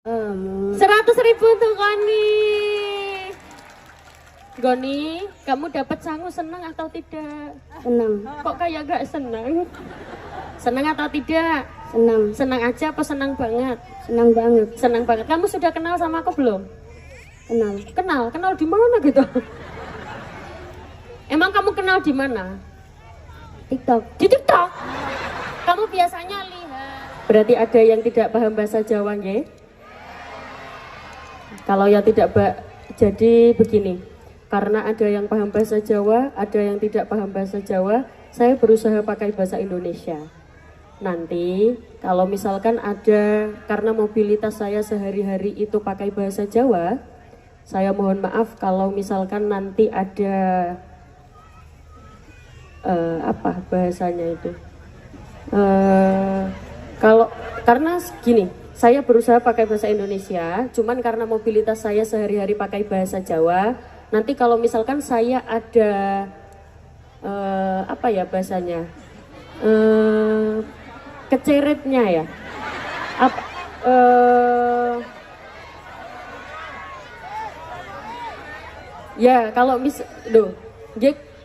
100.000 untuk Goni. Goni, kamu dapat sangu senang atau tidak? Senang. Kok kayak gak senang? Senang atau tidak? Senang. Senang aja apa senang banget? Senang banget. Senang banget. Kamu sudah kenal sama aku belum? Kenal. Kenal? Kenal di mana gitu? Emang kamu kenal di mana? TikTok. Di TikTok? Kamu biasanya lihat. Berarti ada yang tidak paham bahasa Jawa, nggih? Kalau yang tidak jadi begini. Karena ada yang paham bahasa Jawa, ada yang tidak paham bahasa Jawa, saya berusaha pakai bahasa Indonesia. Nanti kalau misalkan ada, karena mobilitas saya sehari-hari itu pakai bahasa Jawa, saya mohon maaf kalau misalkan nanti ada apa bahasanya itu, kalau karena gini, saya berusaha pakai bahasa Indonesia, cuman karena mobilitas saya sehari-hari pakai bahasa Jawa, nanti kalau misalkan saya ada apa ya bahasanya, keceretnya ya, apa, ya kalau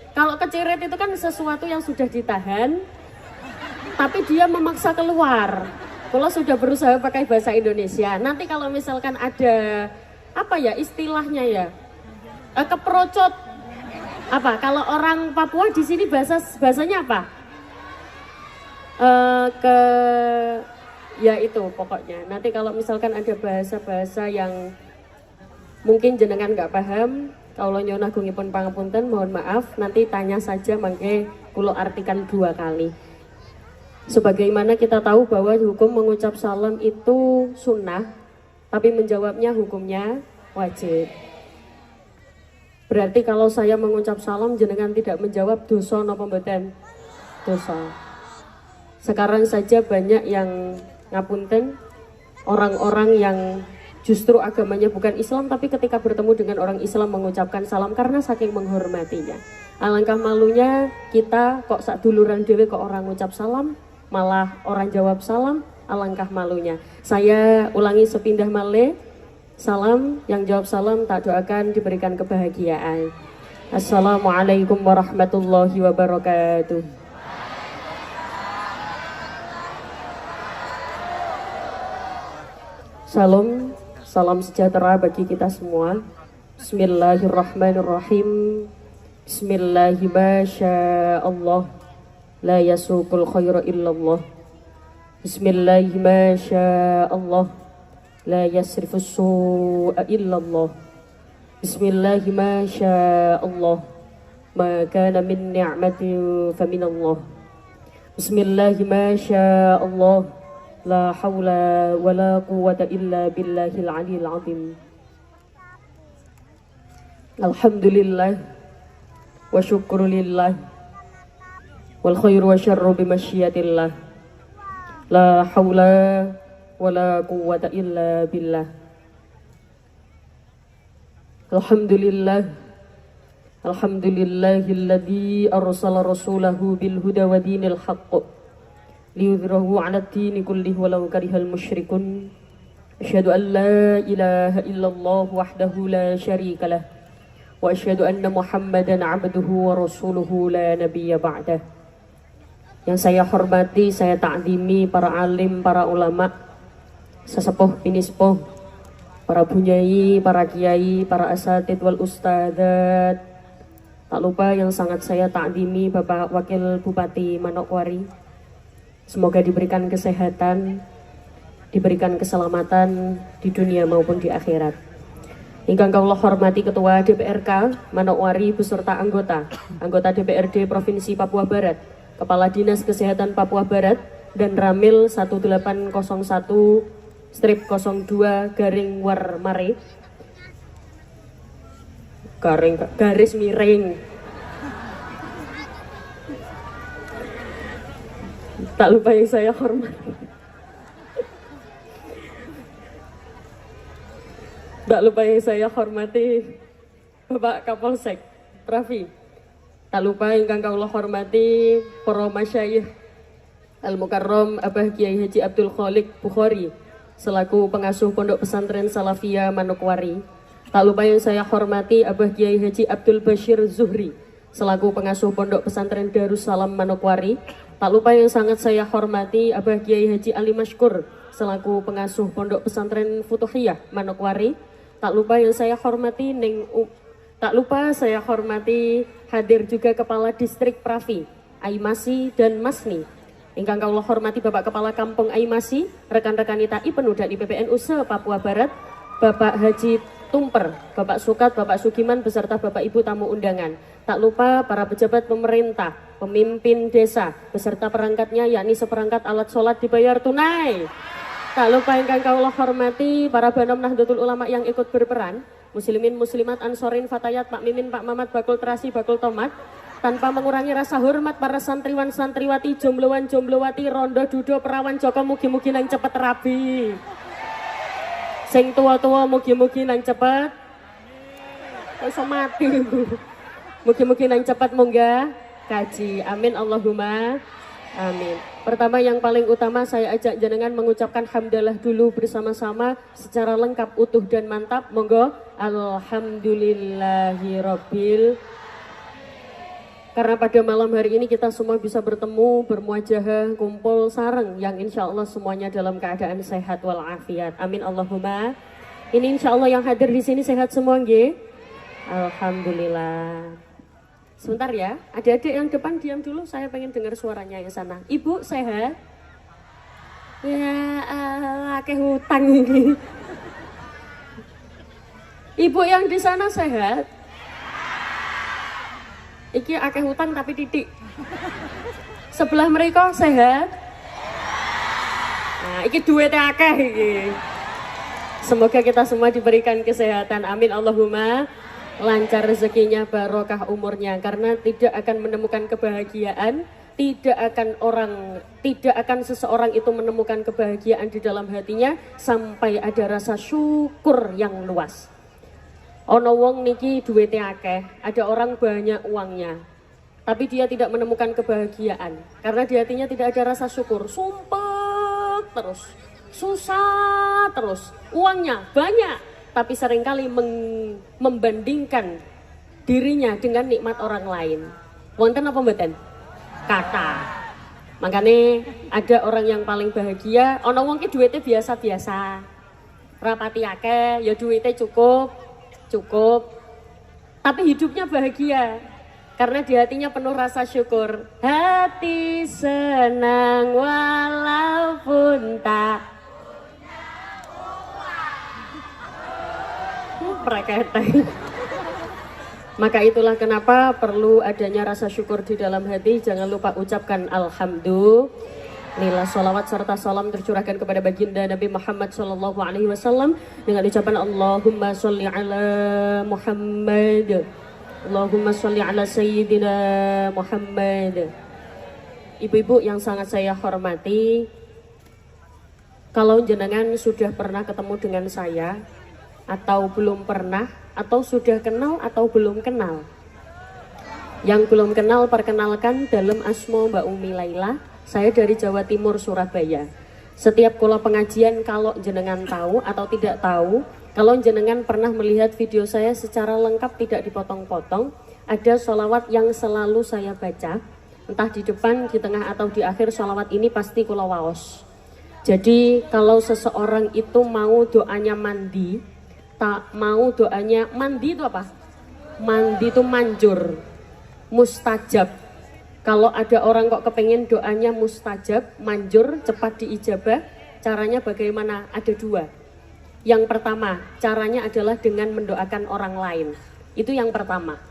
kalau keceret itu kan sesuatu yang sudah ditahan, tapi dia memaksa keluar. Kalau sudah berusaha pakai bahasa Indonesia, nanti kalau misalkan ada apa ya istilahnya ya, keprocot. Apa? Kalau orang Papua di sini bahasanya apa? Ya itu pokoknya. Nanti kalau misalkan ada bahasa-bahasa yang mungkin jenengan nggak paham, kalau nyona gungipun pangapunten, mohon maaf, nanti tanya saja mangke kulo artikan 2 kali. Sebagaimana kita tahu bahwa hukum mengucap salam itu sunnah, tapi menjawabnya hukumnya wajib. Berarti kalau saya mengucap salam jenengan tidak menjawab, dosa napa mboten? Dosa. Sekarang saja banyak yang ngapunten, orang-orang yang justru agamanya bukan Islam, tapi ketika bertemu dengan orang Islam mengucapkan salam karena saking menghormatinya. Alangkah malunya kita kok sak duluran dewe kok orang ngucap salam, malah orang jawab salam, alangkah malunya. Saya ulangi sepindah malih, salam, yang jawab salam tak doakan diberikan kebahagiaan. Assalamualaikum warahmatullahi wabarakatuh. Salam, salam sejahtera bagi kita semua. Bismillahirrahmanirrahim. Bismillahirrahmanirrahim. La yasukul khairu illallah. Bismillahirrahmanirrahim. La yasrifus su'a illallah. Bismillahirrahmanirrahim. Ma kana min ni'matin faminallah. Bismillahirrahmanirrahim. La hawla wa la quwwata illa billahil aliyil azim. Alhamdulillah wa syukrulillah wal khairu wa syarru bimasyiatillah. La hawla wa la quwwata illa billah. Alhamdulillah. Alhamdulillahilladzi arsala rasulahu bil huda wa dinil haqq liyudhhirahu 'ala ad-dini kullihi walau karihal musyrikun. Asyhadu an la ilaha illallah wahdahu la syarika lah wa asyhadu anna Muhammadan 'abduhu wa rasuluhu la nabiyya ba'dah. Yang saya hormati, saya ta'zimi para alim, para ulama, sesepuh pinispuh, para bunyai, para kiai, para asatid wal ustadzat. Tak lupa yang sangat saya ta'zimi Bapak Wakil Bupati Manokwari. Semoga diberikan kesehatan, diberikan keselamatan di dunia maupun di akhirat. Ingkang kula hormati Ketua DPRK Manokwari beserta anggota DPRD Provinsi Papua Barat, Kepala Dinas Kesehatan Papua Barat, dan Ramil 1801-02-Warmare garis miring. Tak lupa yang saya hormati Bapak Kapolsek Raffi. Tak lupa ingkang kula hormati para masyayikh Al Mukarram Abah Kiai Haji Abdul Khalik Bukhari selaku pengasuh Pondok Pesantren Salafiyah Manokwari. Tak lupa yang saya hormati Abah Kiai Haji Abdul Bashir Zuhri selaku pengasuh Pondok Pesantren Darussalam Manokwari. Tak lupa yang sangat saya hormati Abah Kiai Haji Ali Mashkur selaku pengasuh Pondok Pesantren Futuhiyah Manokwari. Tak lupa yang saya hormati hadir juga Kepala Distrik Pravi Aimasi dan Masni. Ingkang kula hormati Bapak Kepala Kampung Aimasi, rekan-rekan ITAI penuh dan IPPNU se-Papua Barat, Bapak Haji Tumper, Bapak Sukat, Bapak Sugiman beserta Bapak Ibu tamu undangan. Tak lupa para pejabat pemerintah, pemimpin desa beserta perangkatnya, yakni seperangkat alat sholat dibayar tunai. Tak lupa ingkang kula hormati para Banom Nahdlatul Ulama yang ikut berperan, muslimin, muslimat, ansorin, fatayat, Pak Mimin, Pak Mamat, bakul terasi, bakul tomat. Tanpa mengurangi rasa hormat para santriwan, santriwati, jombloan, jomblowati, rondo, dudo, perawan, joko, mugi-mugi nang cepet rabi. Sing tua-tua mugi-mugi nang cepet iso mati. Mugi-mugi nang cepet munggah kaji. Amin Allahumma amin. Pertama yang paling utama saya ajak jenengan mengucapkan hamdalah dulu bersama-sama secara lengkap, utuh dan mantap. Monggo. Alhamdulillahirabbil. Karena pada malam hari ini kita semua bisa bertemu, bermuajahah, kumpul sareng yang insya Allah semuanya dalam keadaan sehat walafiat. Amin Allahumma. Ini insya Allah yang hadir di sini sehat semua nggih? Alhamdulillah. Sebentar ya, adik-adik yang depan diam dulu, saya pengen dengar suaranya yang sana. Ibu sehat? Ya, akeh hutang ini. Ibu yang di sana sehat? Iki akeh hutang tapi titik. Sebelah mereka sehat? Nah, iki duitnya akeh iki. Semoga kita semua diberikan kesehatan. Amin Allahumma. Lancar rezekinya, barokah umurnya, karena tidak akan menemukan kebahagiaan, tidak akan seseorang itu menemukan kebahagiaan di dalam hatinya sampai ada rasa syukur yang luas. Ono wong niki duitnya akeh, ada orang banyak uangnya, tapi dia tidak menemukan kebahagiaan karena di hatinya tidak ada rasa syukur. Sumpek terus, susah terus, uangnya banyak, tapi seringkali membandingkan dirinya dengan nikmat orang lain. Wonten apa mboten? Kata. Makanya ada orang yang paling bahagia, ono wong ki duitnya biasa-biasa. Rapati akeh, ya duitnya cukup, tapi hidupnya bahagia karena di hatinya penuh rasa syukur. Hati senang walaupun tak praktek. Maka itulah kenapa perlu adanya rasa syukur di dalam hati. Jangan lupa ucapkan alhamdulillah. Salawat serta salam tercurahkan kepada baginda Nabi Muhammad SAW dengan ucapan Allahumma sholli ala Muhammad, Allahumma sholli ala Sayyidina Muhammad. Ibu-ibu yang sangat saya hormati, kalau jenengan sudah pernah ketemu dengan saya atau belum pernah, atau sudah kenal atau belum kenal. Yang belum kenal, perkenalkan, dalam asmo Mbak Umi Laila. Saya dari Jawa Timur, Surabaya. Setiap kula pengajian, kalau jenengan tahu atau tidak tahu, kalau jenengan pernah melihat video saya secara lengkap tidak dipotong-potong, ada sholawat yang selalu saya baca, entah di depan, di tengah atau di akhir. Sholawat ini pasti kula waos. Jadi kalau seseorang itu mau doanya mandi, tak mau doanya mandi itu apa? Mandi itu manjur, mustajab. Kalau ada orang kok kepengen doanya mustajab, manjur, cepat diijabah, caranya bagaimana? Ada dua. Yang pertama, caranya adalah dengan mendoakan orang lain. Itu yang pertama.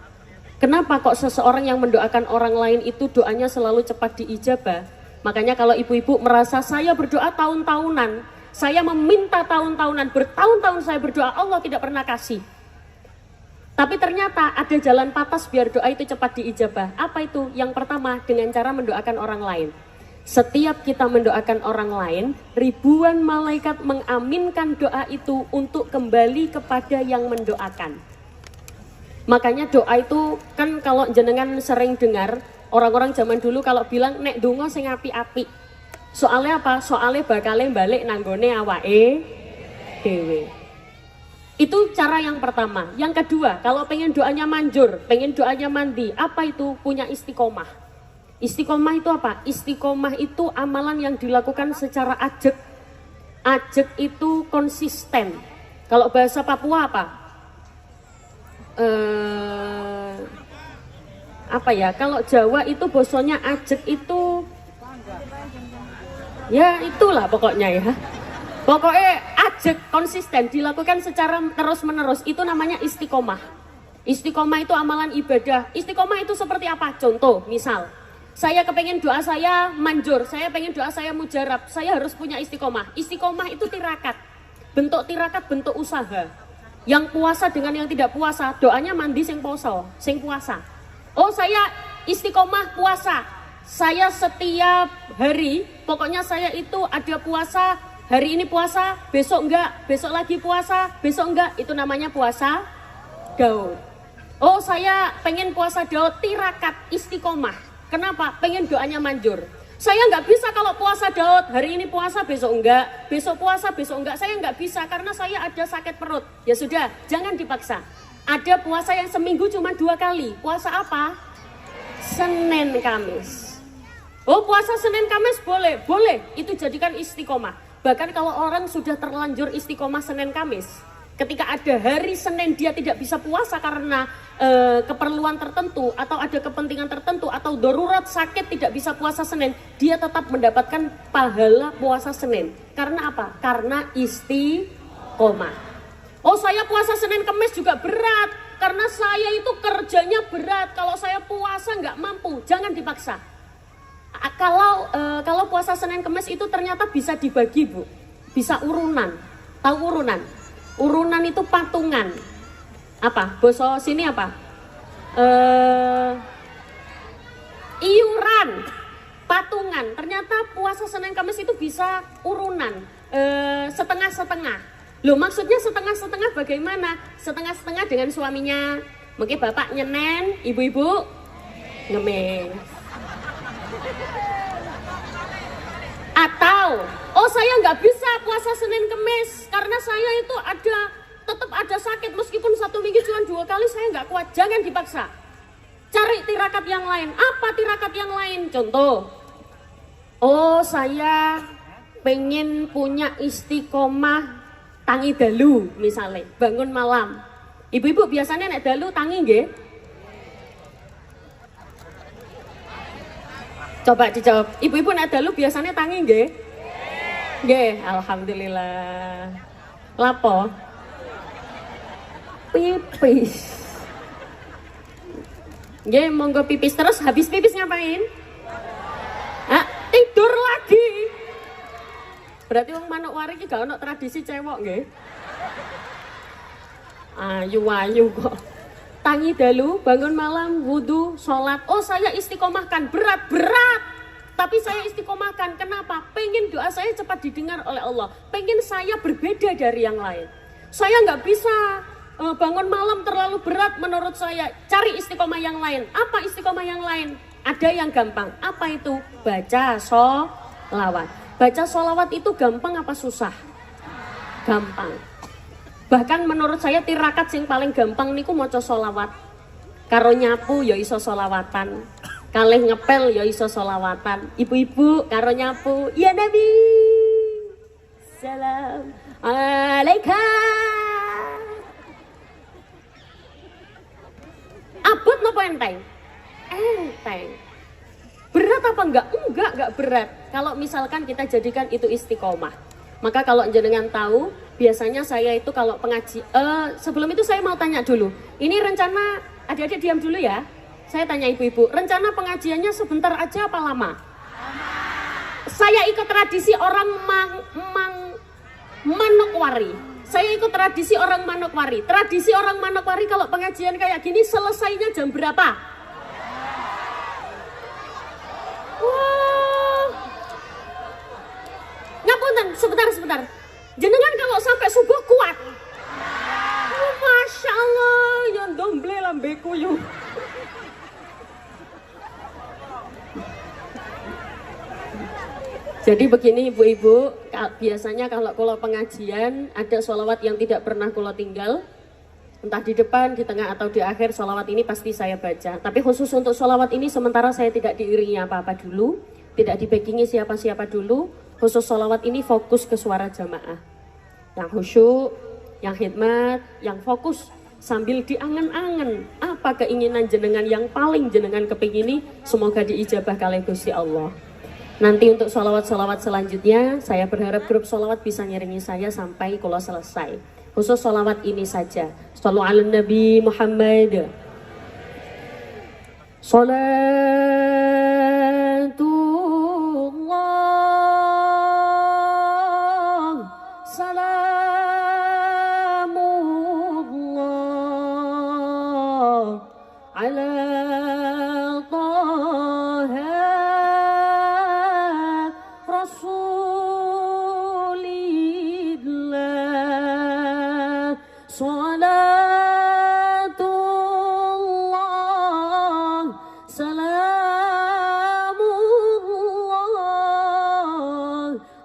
Kenapa kok seseorang yang mendoakan orang lain itu doanya selalu cepat diijabah? Makanya kalau ibu-ibu merasa saya berdoa tahun-tahunan, saya meminta tahun-tahunan, bertahun-tahun saya berdoa, Allah tidak pernah kasih. Tapi ternyata ada jalan patas biar doa itu cepat diijabah. Apa itu? Yang pertama, dengan cara mendoakan orang lain. Setiap kita mendoakan orang lain, ribuan malaikat mengaminkan doa itu untuk kembali kepada yang mendoakan. Makanya doa itu kan kalau jenengan sering dengar, orang-orang zaman dulu kalau bilang, nek donga sing api-api. Soalnya apa? Soalnya bakale balik nanggone awake dhewe. Itu cara yang pertama. Yang kedua, kalau pengen doanya manjur, pengen doanya mandi, apa itu? Punya istiqomah. Istiqomah itu apa? Istiqomah itu amalan yang dilakukan secara ajeg. Ajeg itu konsisten. Kalau bahasa Papua apa? Apa ya? Kalau Jawa itu bosonya ajeg itu, ya itulah pokoknya ya. Pokoknya ajeg konsisten dilakukan secara terus menerus, itu namanya istiqomah. Istiqomah itu amalan ibadah. Istiqomah itu seperti apa? Contoh, misal saya kepengen doa saya manjur, saya pengen doa saya mujarab, saya harus punya istiqomah. Istiqomah itu tirakat. Bentuk tirakat, bentuk usaha. Yang puasa dengan yang tidak puasa, doanya mandi sing poso, sing puasa. Oh, saya istiqomah puasa. Saya setiap hari, pokoknya saya itu ada puasa. Hari ini puasa, besok enggak, besok lagi puasa, besok enggak, itu namanya puasa Daud. Oh, saya pengen puasa Daud, tirakat, istiqomah. Kenapa? Pengen doanya manjur. Saya enggak bisa kalau puasa Daud, hari ini puasa, besok enggak, besok puasa, besok enggak. Saya enggak bisa karena saya ada sakit perut. Ya sudah, jangan dipaksa. Ada puasa yang seminggu cuma 2 kali. Puasa apa? Senin Kamis. Oh, puasa Senin Kamis boleh, boleh. Itu jadikan istiqomah. Bahkan kalau orang sudah terlanjur istiqomah Senin Kamis, ketika ada hari Senin dia tidak bisa puasa karena keperluan tertentu atau ada kepentingan tertentu atau darurat sakit tidak bisa puasa Senin, dia tetap mendapatkan pahala puasa Senin. Karena apa? Karena istiqomah. Oh, saya puasa Senin Kamis juga berat karena saya itu kerjanya berat. Kalau saya puasa nggak mampu, jangan dipaksa. Kalau puasa Senin Kamis itu ternyata bisa dibagi, Bu. Bisa urunan. Tahu urunan? Urunan itu patungan. Apa? Boso sini apa? Iuran. Patungan. Ternyata puasa Senin Kamis itu bisa urunan. Setengah-setengah. Loh, maksudnya setengah-setengah bagaimana? Setengah-setengah dengan suaminya. Mungkin bapak nyenen, ibu-ibu ngemis. Atau, oh saya nggak bisa puasa Senin Kemis karena saya itu tetap ada sakit, meskipun 1 minggu cuma 2 kali, saya nggak kuat. Jangan dipaksa. Cari tirakat yang lain. Apa tirakat yang lain? Contoh, oh saya pengen punya istiqomah tangi dalu misalnya, bangun malam. Ibu-ibu biasanya nek dalu tangi nggih? Coba dijawab. Ibu-ibu nek dalu biasanya tangi nggih? Nggih, alhamdulillah. Lapo? Pipis. Nggih, monggo pipis terus, habis pipis ngapain? Tidur lagi. Berarti wong Manokwari iki gak ono tradisi cewek nggih? Ayu-ayu kok. Tangi dalu, bangun malam, wudhu, sholat. Oh saya istiqomahkan, berat-berat. Tapi saya istiqomahkan, kenapa? Pengen doa saya cepat didengar oleh Allah. Pengen saya berbeda dari yang lain. Saya nggak bisa bangun malam terlalu berat menurut saya. Cari istiqomah yang lain. Apa istiqomah yang lain? Ada yang gampang. Apa itu? Baca sholawat. Baca sholawat itu gampang apa susah? Gampang. Bahkan menurut saya tirakat sing paling gampang niku maca sholawat. Karo nyapu ya iso sholawatan. Kalih ngepel ya iso sholawatan. Ibu-ibu karo nyapu, ya Nabi salam alaika. Abot napa enteng? Enteng. Berat apa enggak? Enggak berat. Kalau misalkan kita jadikan itu istiqomah. Maka kalau jenengan tahu, biasanya saya itu kalau pengaji, sebelum itu saya mau tanya dulu. Ini rencana, adik-adik diam dulu ya. Saya tanya ibu-ibu, rencana pengajiannya sebentar aja apa lama? Saya ikut tradisi orang Manokwari. Saya ikut tradisi orang Manokwari. Tradisi orang Manokwari kalau pengajian kayak gini selesainya jam berapa? Wah. Ngapunten, sebentar. Jenengan kalau sampai subuh kuat. Oh, Masya Allah, yang domble lambeku yuk. Jadi begini ibu-ibu, biasanya kalau pengajian ada sholawat yang tidak pernah kulo tinggal, entah di depan, di tengah atau di akhir, sholawat ini pasti saya baca. Tapi khusus untuk sholawat ini sementara saya tidak diiringi apa-apa dulu, tidak dibackingi siapa-siapa dulu. Khusus sholawat ini fokus ke suara jamaah, yang khusyuk, yang khidmat, yang fokus sambil diangen-angen apa keinginan jenengan yang paling jenengan kepingini, semoga diijabah kalih Gusti Allah. Nanti untuk sholawat-sholawat selanjutnya, saya berharap grup sholawat bisa ngiringi saya sampai kalau selesai. Khusus sholawat ini saja. Shallu ala Nabi Muhammad. Salatullah, salamullah,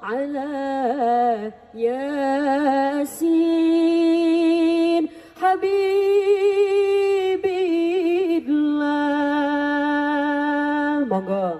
ala Yasin Habibillah. Monggo.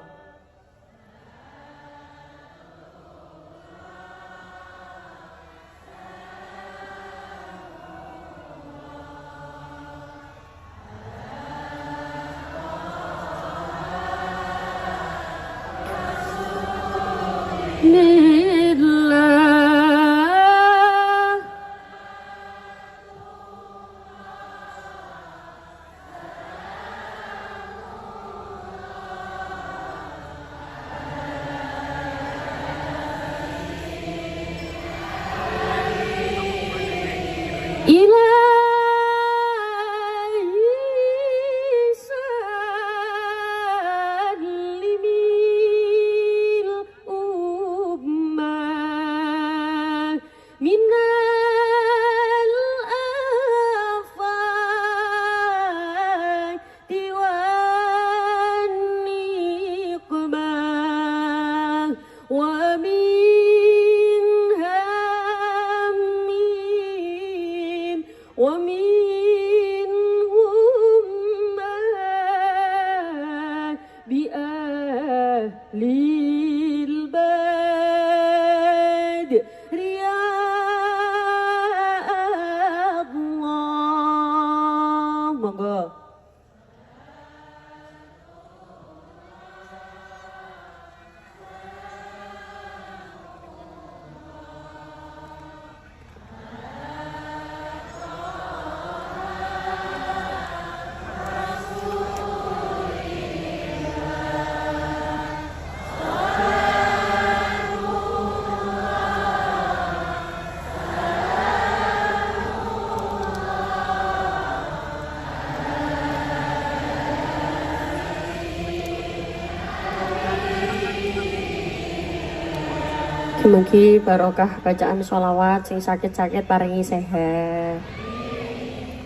Mugi barokah bacaan sholawat, sing sakit-sakit paringi sehat,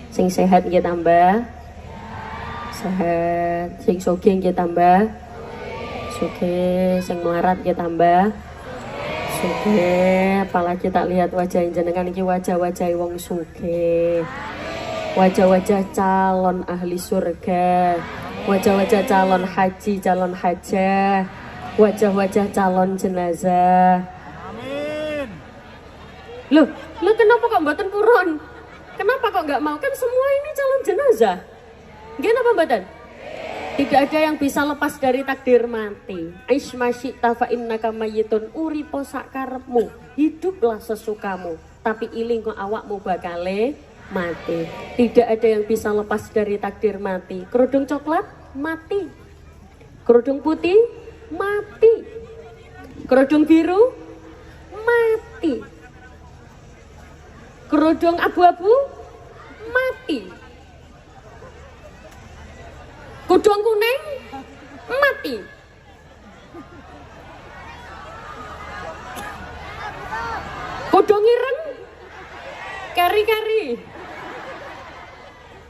sing sehat nggih tambah sehat, sing sugih nggih tambah sugih, sing melarat nggih tambah sugih. Apalagi tak lihat wajah jenengan iki wajah-wajah wong sugih, wajah-wajah calon ahli surga, wajah-wajah calon haji, calon hajah, wajah-wajah calon jenazah. Loh, kenapa kok mboten purun? Kenapa kok nggak mau? Kan semua ini calon jenazah. Gimana mboten? Tidak ada yang bisa lepas dari takdir mati. Aish masyi'ta fa innaka mayyitun, uripo sakarepmu, hiduplah sesukamu, tapi iling kok awakmu bakale mati. Tidak ada yang bisa lepas dari takdir mati. Kerudung coklat mati, kerudung putih mati, kerudung biru mati, kerudung abu-abu mati, kerudung kuning mati, kerudung ireng kari-kari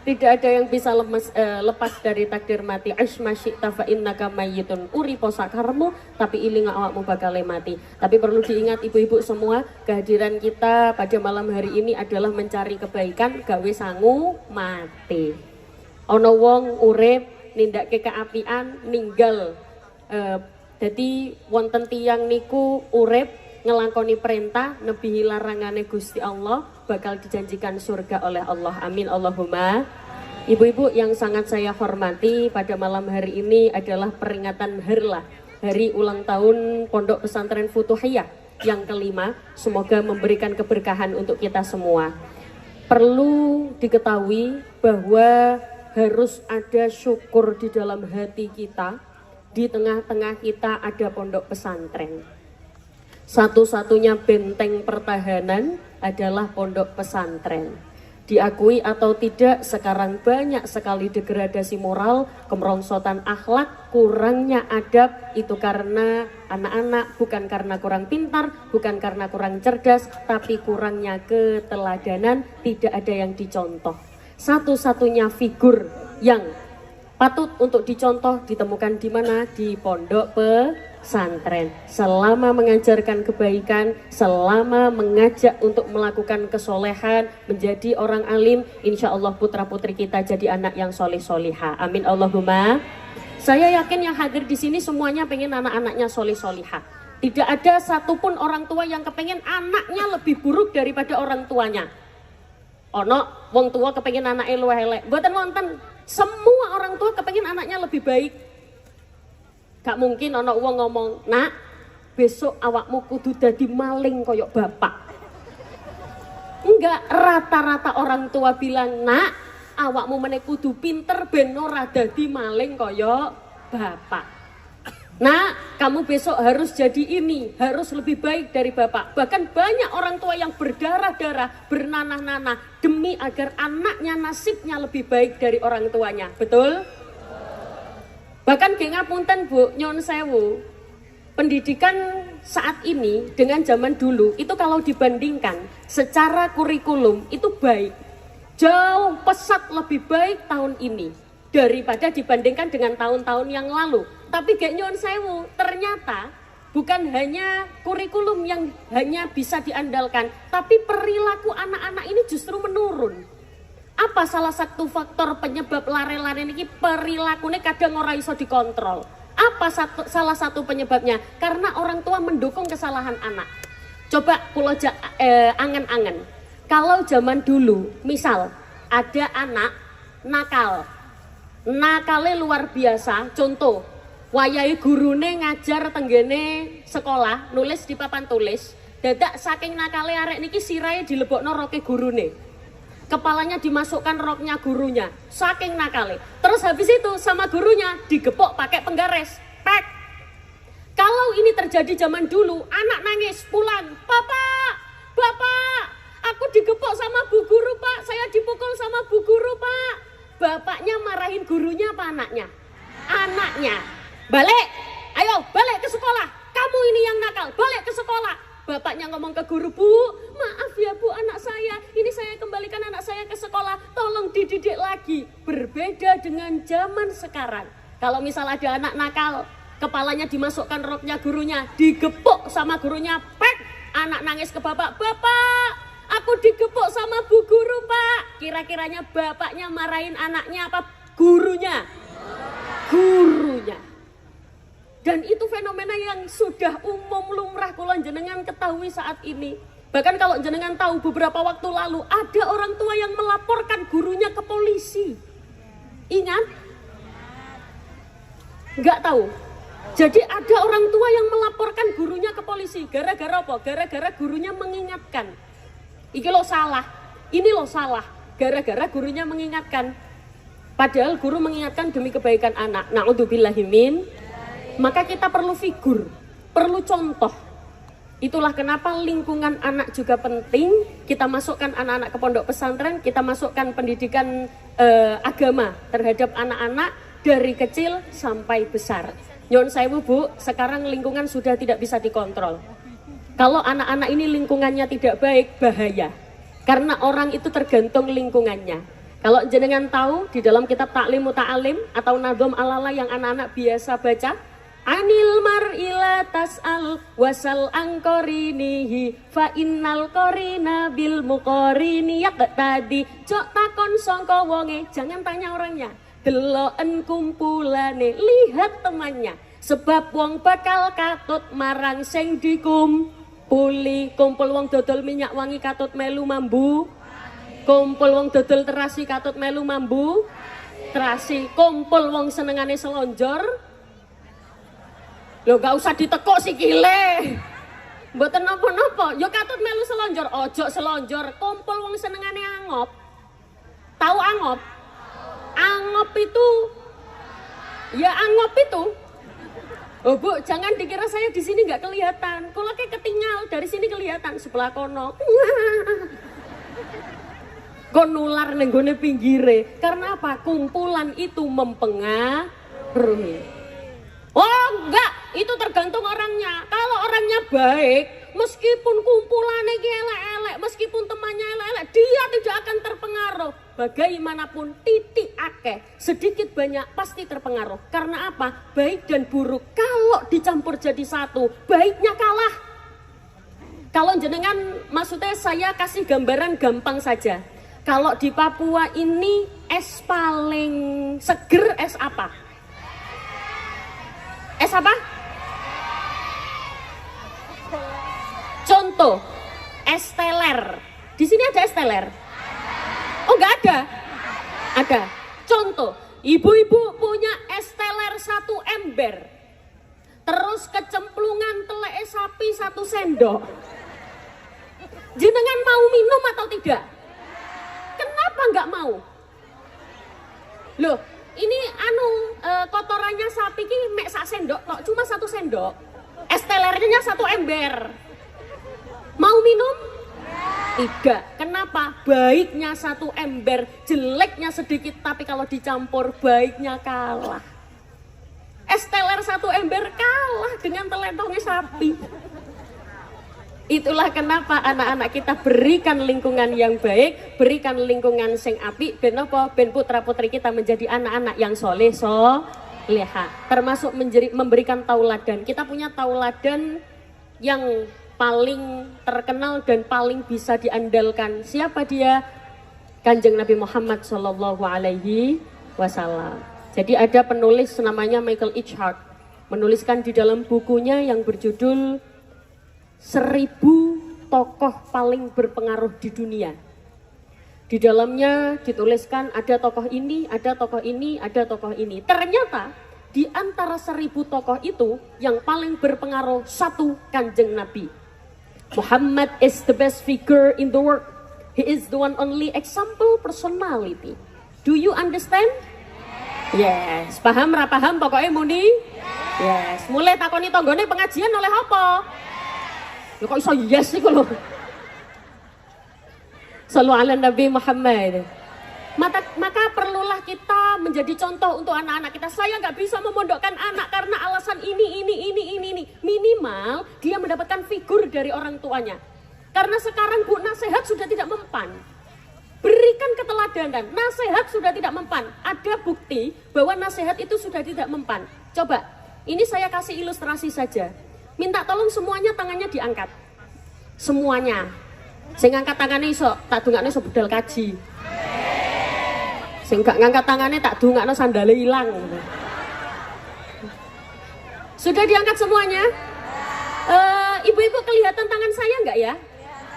Tidak ada yang bisa lepas dari takdir mati. Aisma syi'ta fa innaka mayyitun. Uripo sakarmu tapi iling awakmu bakal mati. Tapi perlu diingat ibu-ibu semua, kehadiran kita pada malam hari ini adalah mencari kebaikan, gawe sangu mati. Ono wong urip nindakke keapian ninggal. Jadi wonten tiyang niku urip ngelakoni perintah nebihi larangane Gusti Allah bakal dijanjikan surga oleh Allah. Amin Allahumma. Ibu-ibu yang sangat saya hormati, pada malam hari ini adalah peringatan Harlah, hari ulang tahun Pondok Pesantren Futuhiyah yang kelima. Semoga memberikan keberkahan untuk kita semua. Perlu diketahui bahwa harus ada syukur di dalam hati kita. Di tengah-tengah kita ada pondok pesantren. Satu-satunya benteng pertahanan adalah pondok pesantren. Diakui atau tidak, sekarang banyak sekali degradasi moral, kemerongsotan akhlak, kurangnya adab. Itu karena anak-anak, bukan karena kurang pintar, bukan karena kurang cerdas, tapi kurangnya keteladanan, tidak ada yang dicontoh. Satu-satunya figur yang patut untuk dicontoh ditemukan di mana? Di pondok pesantren. Selama mengajarkan kebaikan, selama mengajak untuk melakukan kesolehan, menjadi orang alim, insya Allah putra putri kita jadi anak yang soleh solihah. Amin Allahumma. Saya yakin yang hadir di sini semuanya pengen anak-anaknya soleh solihah. Tidak ada satupun orang tua yang kepengen anaknya lebih buruk daripada orang tuanya. Ono wong tua kepengen anaknya luwih elek. Mboten wonten. Semua orang tua kepengen anaknya lebih baik. Gak mungkin ono wong ngomong, "Nak, besok awakmu kudu dadi maling koyok bapak." Enggak, rata-rata orang tua bilang, "Nak, awakmu meneh kudu pinter ben ora dadi maling koyok bapak." Nah, kamu besok harus jadi ini, harus lebih baik dari bapak. Bahkan banyak orang tua yang berdarah-darah, bernanah-nanah demi agar anaknya nasibnya lebih baik dari orang tuanya. Betul? Bahkan ngapunten Bu, nyon sewu. Pendidikan saat ini dengan zaman dulu itu kalau dibandingkan secara kurikulum itu baik. Jauh pesat lebih baik tahun ini daripada dibandingkan dengan tahun-tahun yang lalu. Tapi gak nyon sewu, ternyata bukan hanya kurikulum yang hanya bisa diandalkan, tapi perilaku anak-anak ini justru menurun. Apa salah satu faktor penyebab lare-lare ini? Perilakunya kadang ora iso dikontrol. Apa salah satu penyebabnya? Karena orang tua mendukung kesalahan anak. Coba pulau angen-angen. Kalau zaman dulu, misal ada anak nakal, nakalnya luar biasa, contoh wayahe gurune ngajar tenggene sekolah, nulis di papan tulis, dadak saking nakale arek niki sirahe dilebokno roke gurune. Kepalanya dimasukkan roknya gurunya, saking nakale. Terus habis itu sama gurunya digepok pakai penggaris. Pek. Kalau ini terjadi zaman dulu, anak nangis pulang, "Bapak, Bapak, aku digepok sama bu guru, Pak. Saya dipukul sama bu guru, Pak." Bapaknya marahin gurunya apa anaknya? Anaknya. "Balik, ayo balik ke sekolah. Kamu ini yang nakal, balik ke sekolah." Bapaknya ngomong ke guru, "Bu, maaf ya Bu, anak saya, ini saya kembalikan anak saya ke sekolah, tolong dididik lagi." Berbeda dengan zaman sekarang. Kalau misal ada anak nakal, kepalanya dimasukkan roknya gurunya, digepuk sama gurunya, pek, anak nangis ke bapak, "Bapak, aku digepuk sama bu guru, Pak." Kira-kiranya bapaknya marahin anaknya apa? Gurunya. Gurunya. Dan itu fenomena yang sudah umum lumrah kula jenengan ketahui saat ini. Bahkan kalau jenengan tahu beberapa waktu lalu ada orang tua yang melaporkan gurunya ke polisi. Ingat? Enggak tahu. Jadi ada orang tua yang melaporkan gurunya ke polisi. Gara-gara apa? Gara-gara gurunya mengingatkan. Iki lo salah, ini lo salah. Gara-gara gurunya mengingatkan. Padahal guru mengingatkan demi kebaikan anak. Na'udzubillahi min. Maka kita perlu figur, perlu contoh. Itulah kenapa lingkungan anak juga penting. Kita masukkan anak-anak ke pondok pesantren, kita masukkan pendidikan agama terhadap anak-anak dari kecil sampai besar. Nyon sewu Bu, sekarang lingkungan sudah tidak bisa dikontrol. Kalau anak-anak ini lingkungannya tidak baik, bahaya. Karena orang itu tergantung lingkungannya. Kalau jenengan tahu di dalam kitab Ta'lim Muta'alim atau Nadhom Alala yang anak-anak biasa baca, Anil mar'ila tas'al wasal angkorinihi fa innal korina bil mukorini yaqtadi. Cok takon songko wonge, jangan tanya orangnya. Deloken kumpulane, lihat temannya. Sebab wong bakal katut marang sing dikumpuli. Kumpul wong dodol minyak wangi katut melu mambu. Kumpul wong dodol terasi katut melu mambu. Terasi. Kumpul wong senengane selonjor. Lho gak usah ditekuk sikile. Mboten napa-napa, ya katut melu selonjor, ojo selonjor. Kumpul wong senengane angop. Tahu angop? Angop itu ya angop itu. Oh Bu, jangan dikira saya di sini nggak kelihatan. Kalau kayak ketinggal dari sini kelihatan sebelah kono. Kon nular ning gone pinggire. Karena apa? Kumpulan itu mempengaruhi. Oh enggak, itu tergantung orangnya. Kalau orangnya baik, meskipun kumpulannya elek-elek, meskipun temannya elek-elek, dia tidak akan terpengaruh. Bagaimanapun titik akeh, sedikit banyak pasti terpengaruh. Karena apa? Baik dan buruk kalau dicampur jadi satu, baiknya kalah. Kalau jenengan, maksudnya saya kasih gambaran gampang saja. Kalau di Papua ini es paling seger es apa? Es apa? Contoh, es teler. Di sini ada es teler? Oh nggak ada? Ada. Contoh, ibu-ibu punya es teler 1 ember. Terus kecemplungan telek sapi 1 sendok. Jenengan mau minum atau tidak? Kenapa nggak mau? Loh, ini kotorannya sapi ki mek 1 sendok tok, cuma 1 sendok. Es telernya 1 ember. Mau minum? Tidak. Kenapa? Baiknya 1 ember, jeleknya sedikit, tapi kalau dicampur baiknya kalah. Es teler 1 ember kalah dengan teletongnya sapi. Itulah kenapa anak-anak kita berikan lingkungan yang baik, berikan lingkungan sing apik, ben apa? Ben putra-putri kita menjadi anak-anak yang soleh soleha. Termasuk memberikan tauladan. Kita punya tauladan yang paling terkenal dan paling bisa diandalkan. Siapa dia? Kanjeng Nabi Muhammad Sallallahu Alaihi Wasallam. Jadi ada penulis namanya Michael H. Hart, menuliskan di dalam bukunya yang berjudul 1000 tokoh paling berpengaruh di dunia. Di dalamnya dituliskan ada tokoh ini, ada tokoh ini, ada tokoh ini. Ternyata di antara 1000 tokoh itu yang paling berpengaruh satu, Kanjeng Nabi. Muhammad is the best figure in the world. He is the one only example personality. Do you understand? Yes. Paham ra paham pokoknya muni? Yes. Mulai takoni tonggone pengajian oleh apa? Ya kok iso yes sih kalau. Sallu ala Nabi Muhammad. Maka perlulah kita menjadi contoh untuk anak-anak kita. Saya nggak bisa memondokkan anak karena alasan ini. Minimal dia mendapatkan figur dari orang tuanya. Karena sekarang Bu, nasihat sudah tidak mempan. Berikan keteladanan, nasihat sudah tidak mempan. Ada bukti bahwa nasihat itu sudah tidak mempan. Coba, ini saya kasih ilustrasi saja. Minta tolong semuanya tangannya diangkat. Semuanya. Sing ngangkat tangannya iso, tak dungakno iso bedal kaji. Sing gak ngangkat tangannya tak dungakno sandale hilang. Sudah diangkat semuanya? Ibu-ibu kelihatan tangan saya enggak ya?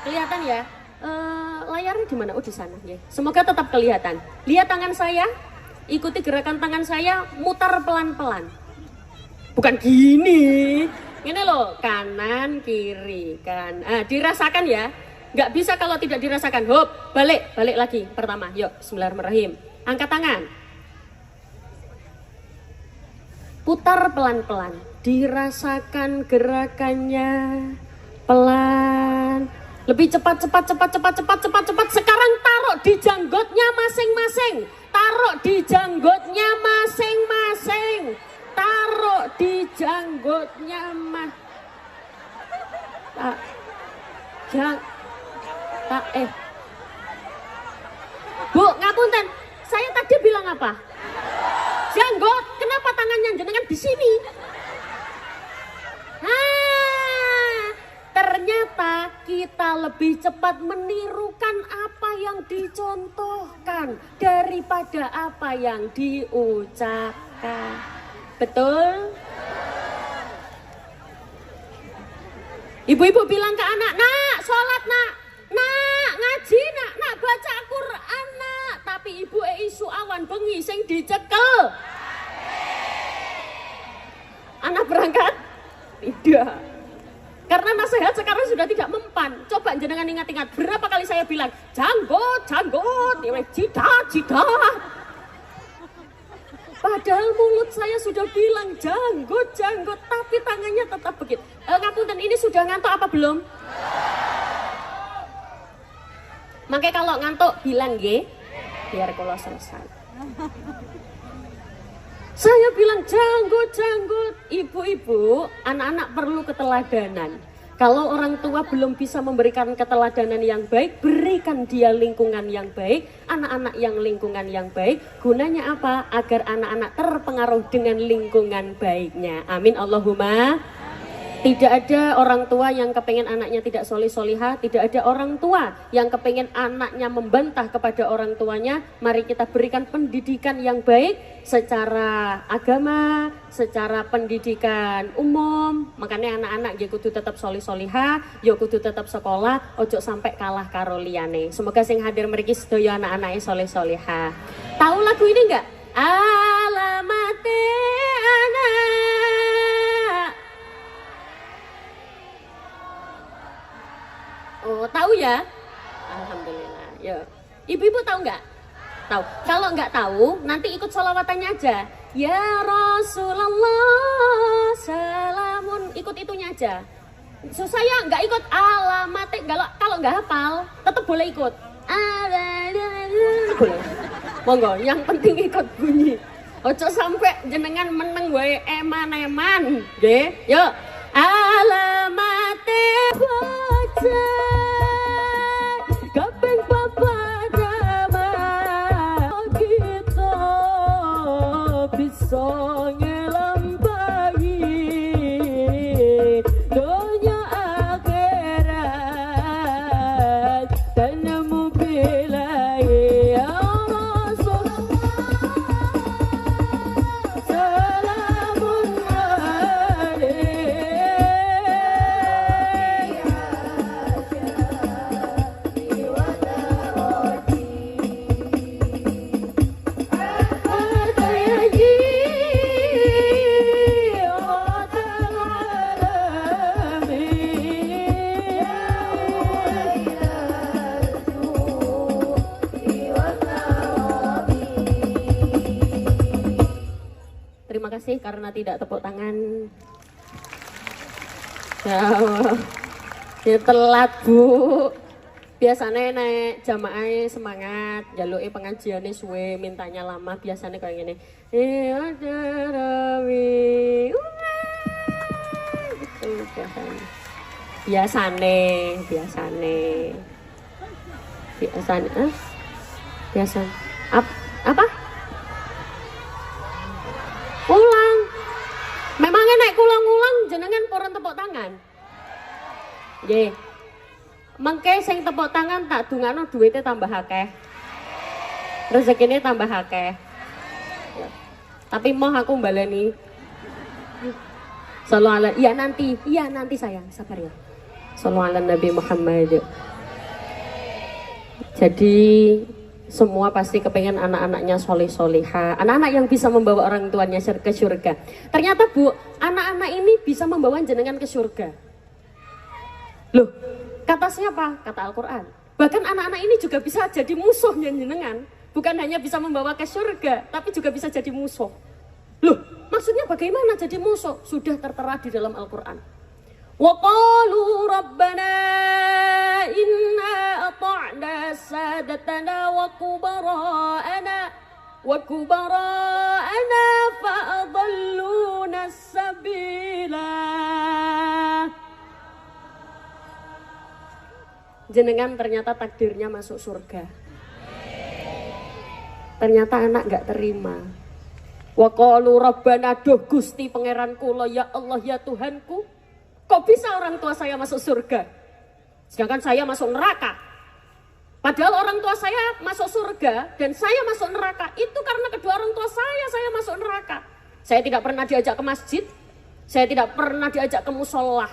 Kelihatan ya? Layarnya di mana? Oh di sana ya. Semoga tetap kelihatan. Lihat tangan saya, ikuti gerakan tangan saya, mutar pelan-pelan. Bukan gini. Ini loh, kanan, kiri, kan. Dirasakan ya. Nggak bisa kalau tidak dirasakan. Hop, balik lagi. Pertama, yuk, bismillahirrahmanirrahim. Angkat tangan. Putar pelan-pelan. Dirasakan gerakannya pelan. Lebih cepat. Sekarang taruh di janggutnya masing-masing. Taruh di janggutnya masing-masing. Taruh di janggutnya Bu, ngapunten. apa? Janggut. Kenapa tangannya jenengan di sini? Ternyata kita lebih cepat menirukan apa yang dicontohkan daripada apa yang diucapkan. Betul? Ibu-ibu bilang ke anak, nak, sholat nak, ngaji nak, baca Quran nak. Tapi ibu isu awan bengi sing dicekel. Anak berangkat? Tidak. Karena nasihat sekarang sudah tidak mempan. Coba jenengan ingat-ingat berapa kali saya bilang janggut, jidat. Padahal mulut saya sudah bilang janggut, tapi tangannya tetap begitu. Ngapunten, ini sudah ngantuk apa belum? Makanya kalau ngantuk bilang nggih, biar kalau selesai. Saya bilang janggut. Ibu-ibu, anak-anak perlu keteladanan. Kalau orang tua belum bisa memberikan keteladanan yang baik, berikan dia lingkungan yang baik, anak-anak yang lingkungan yang baik. Gunanya apa? Agar anak-anak terpengaruh dengan lingkungan baiknya. Amin Allahumma. Tidak ada orang tua yang kepengen anaknya tidak solih-solihah. Tidak ada orang tua yang kepengen anaknya membantah kepada orang tuanya. Mari kita berikan pendidikan yang baik secara agama, secara pendidikan umum. Makanya anak-anak ya kudu tetap solih-solihah, ya kudu tetap sekolah, ojo sampai kalah karo liyane. Semoga sing hadir mriki sedaya anak-anake solih-solihah. Tahu lagu ini enggak? Alamate anak. Oh, tahu ya? Alhamdulillah. Ya. Ibu-ibu tahu nggak? Tahu. Kalau nggak tahu, nanti ikut sholawatannya aja. Ya Rasulullah, salamun. Ikut itunya aja. So, saya nggak ikut alamat. Kalau nggak hafal, tetap boleh ikut. Boleh. Monggo, yang penting ikut bunyi. Ojo sampai jenengan meneng wae eman-eman. Nggih. Yuk. Alamate baca kaping papat kita bisa ngelambangi dunia akhirat dan nemu bilai ya Rasulullah salamun alaik. Terima kasih karena tidak tepuk tangan. Ya telat Bu. Biasanya naik jamaah semangat, jaluke pengajiannya suwe, mintanya lama, biasanya kayak gini. Gitu biasanya. Biasa. Apa? Ulang. Memangnya naik ulang-ulang jenengan poron tepuk tangan. Nggih. Mengke sing tepuk tangan tak dungano duitnya tambah akeh. Rezekine tambah akeh. Tapi mau aku baleni. Sallallahu alaihi iya nanti sayang, sabar ya. Sallallahu alaihi Nabi Muhammad. Jadi semua pasti kepengen anak-anaknya soleh-solehah, anak-anak yang bisa membawa orang tuanya ke surga. Ternyata Bu, anak-anak ini bisa membawa jenengan ke surga. Loh, kata siapa? Kata Al-Quran. Bahkan anak-anak ini juga bisa jadi musuhnya jenengan. Bukan hanya bisa membawa ke surga, tapi juga bisa jadi musuh. Loh, maksudnya bagaimana jadi musuh? Sudah tertera di dalam Al-Quran. Wa qalu rabbana inna ata'na sadatana wa kubara'ana fa'adalluna sabila. Jenengan ternyata takdirnya masuk surga. Ternyata anak nggak terima. Wa qalu rabbana duh Gusti pangeran kula, ya Allah ya Tuhanku, kok bisa orang tua saya masuk surga sedangkan saya masuk neraka? Padahal orang tua saya masuk surga dan saya masuk neraka itu karena kedua orang tua saya masuk neraka. Saya tidak pernah diajak ke masjid, saya tidak pernah diajak ke musola.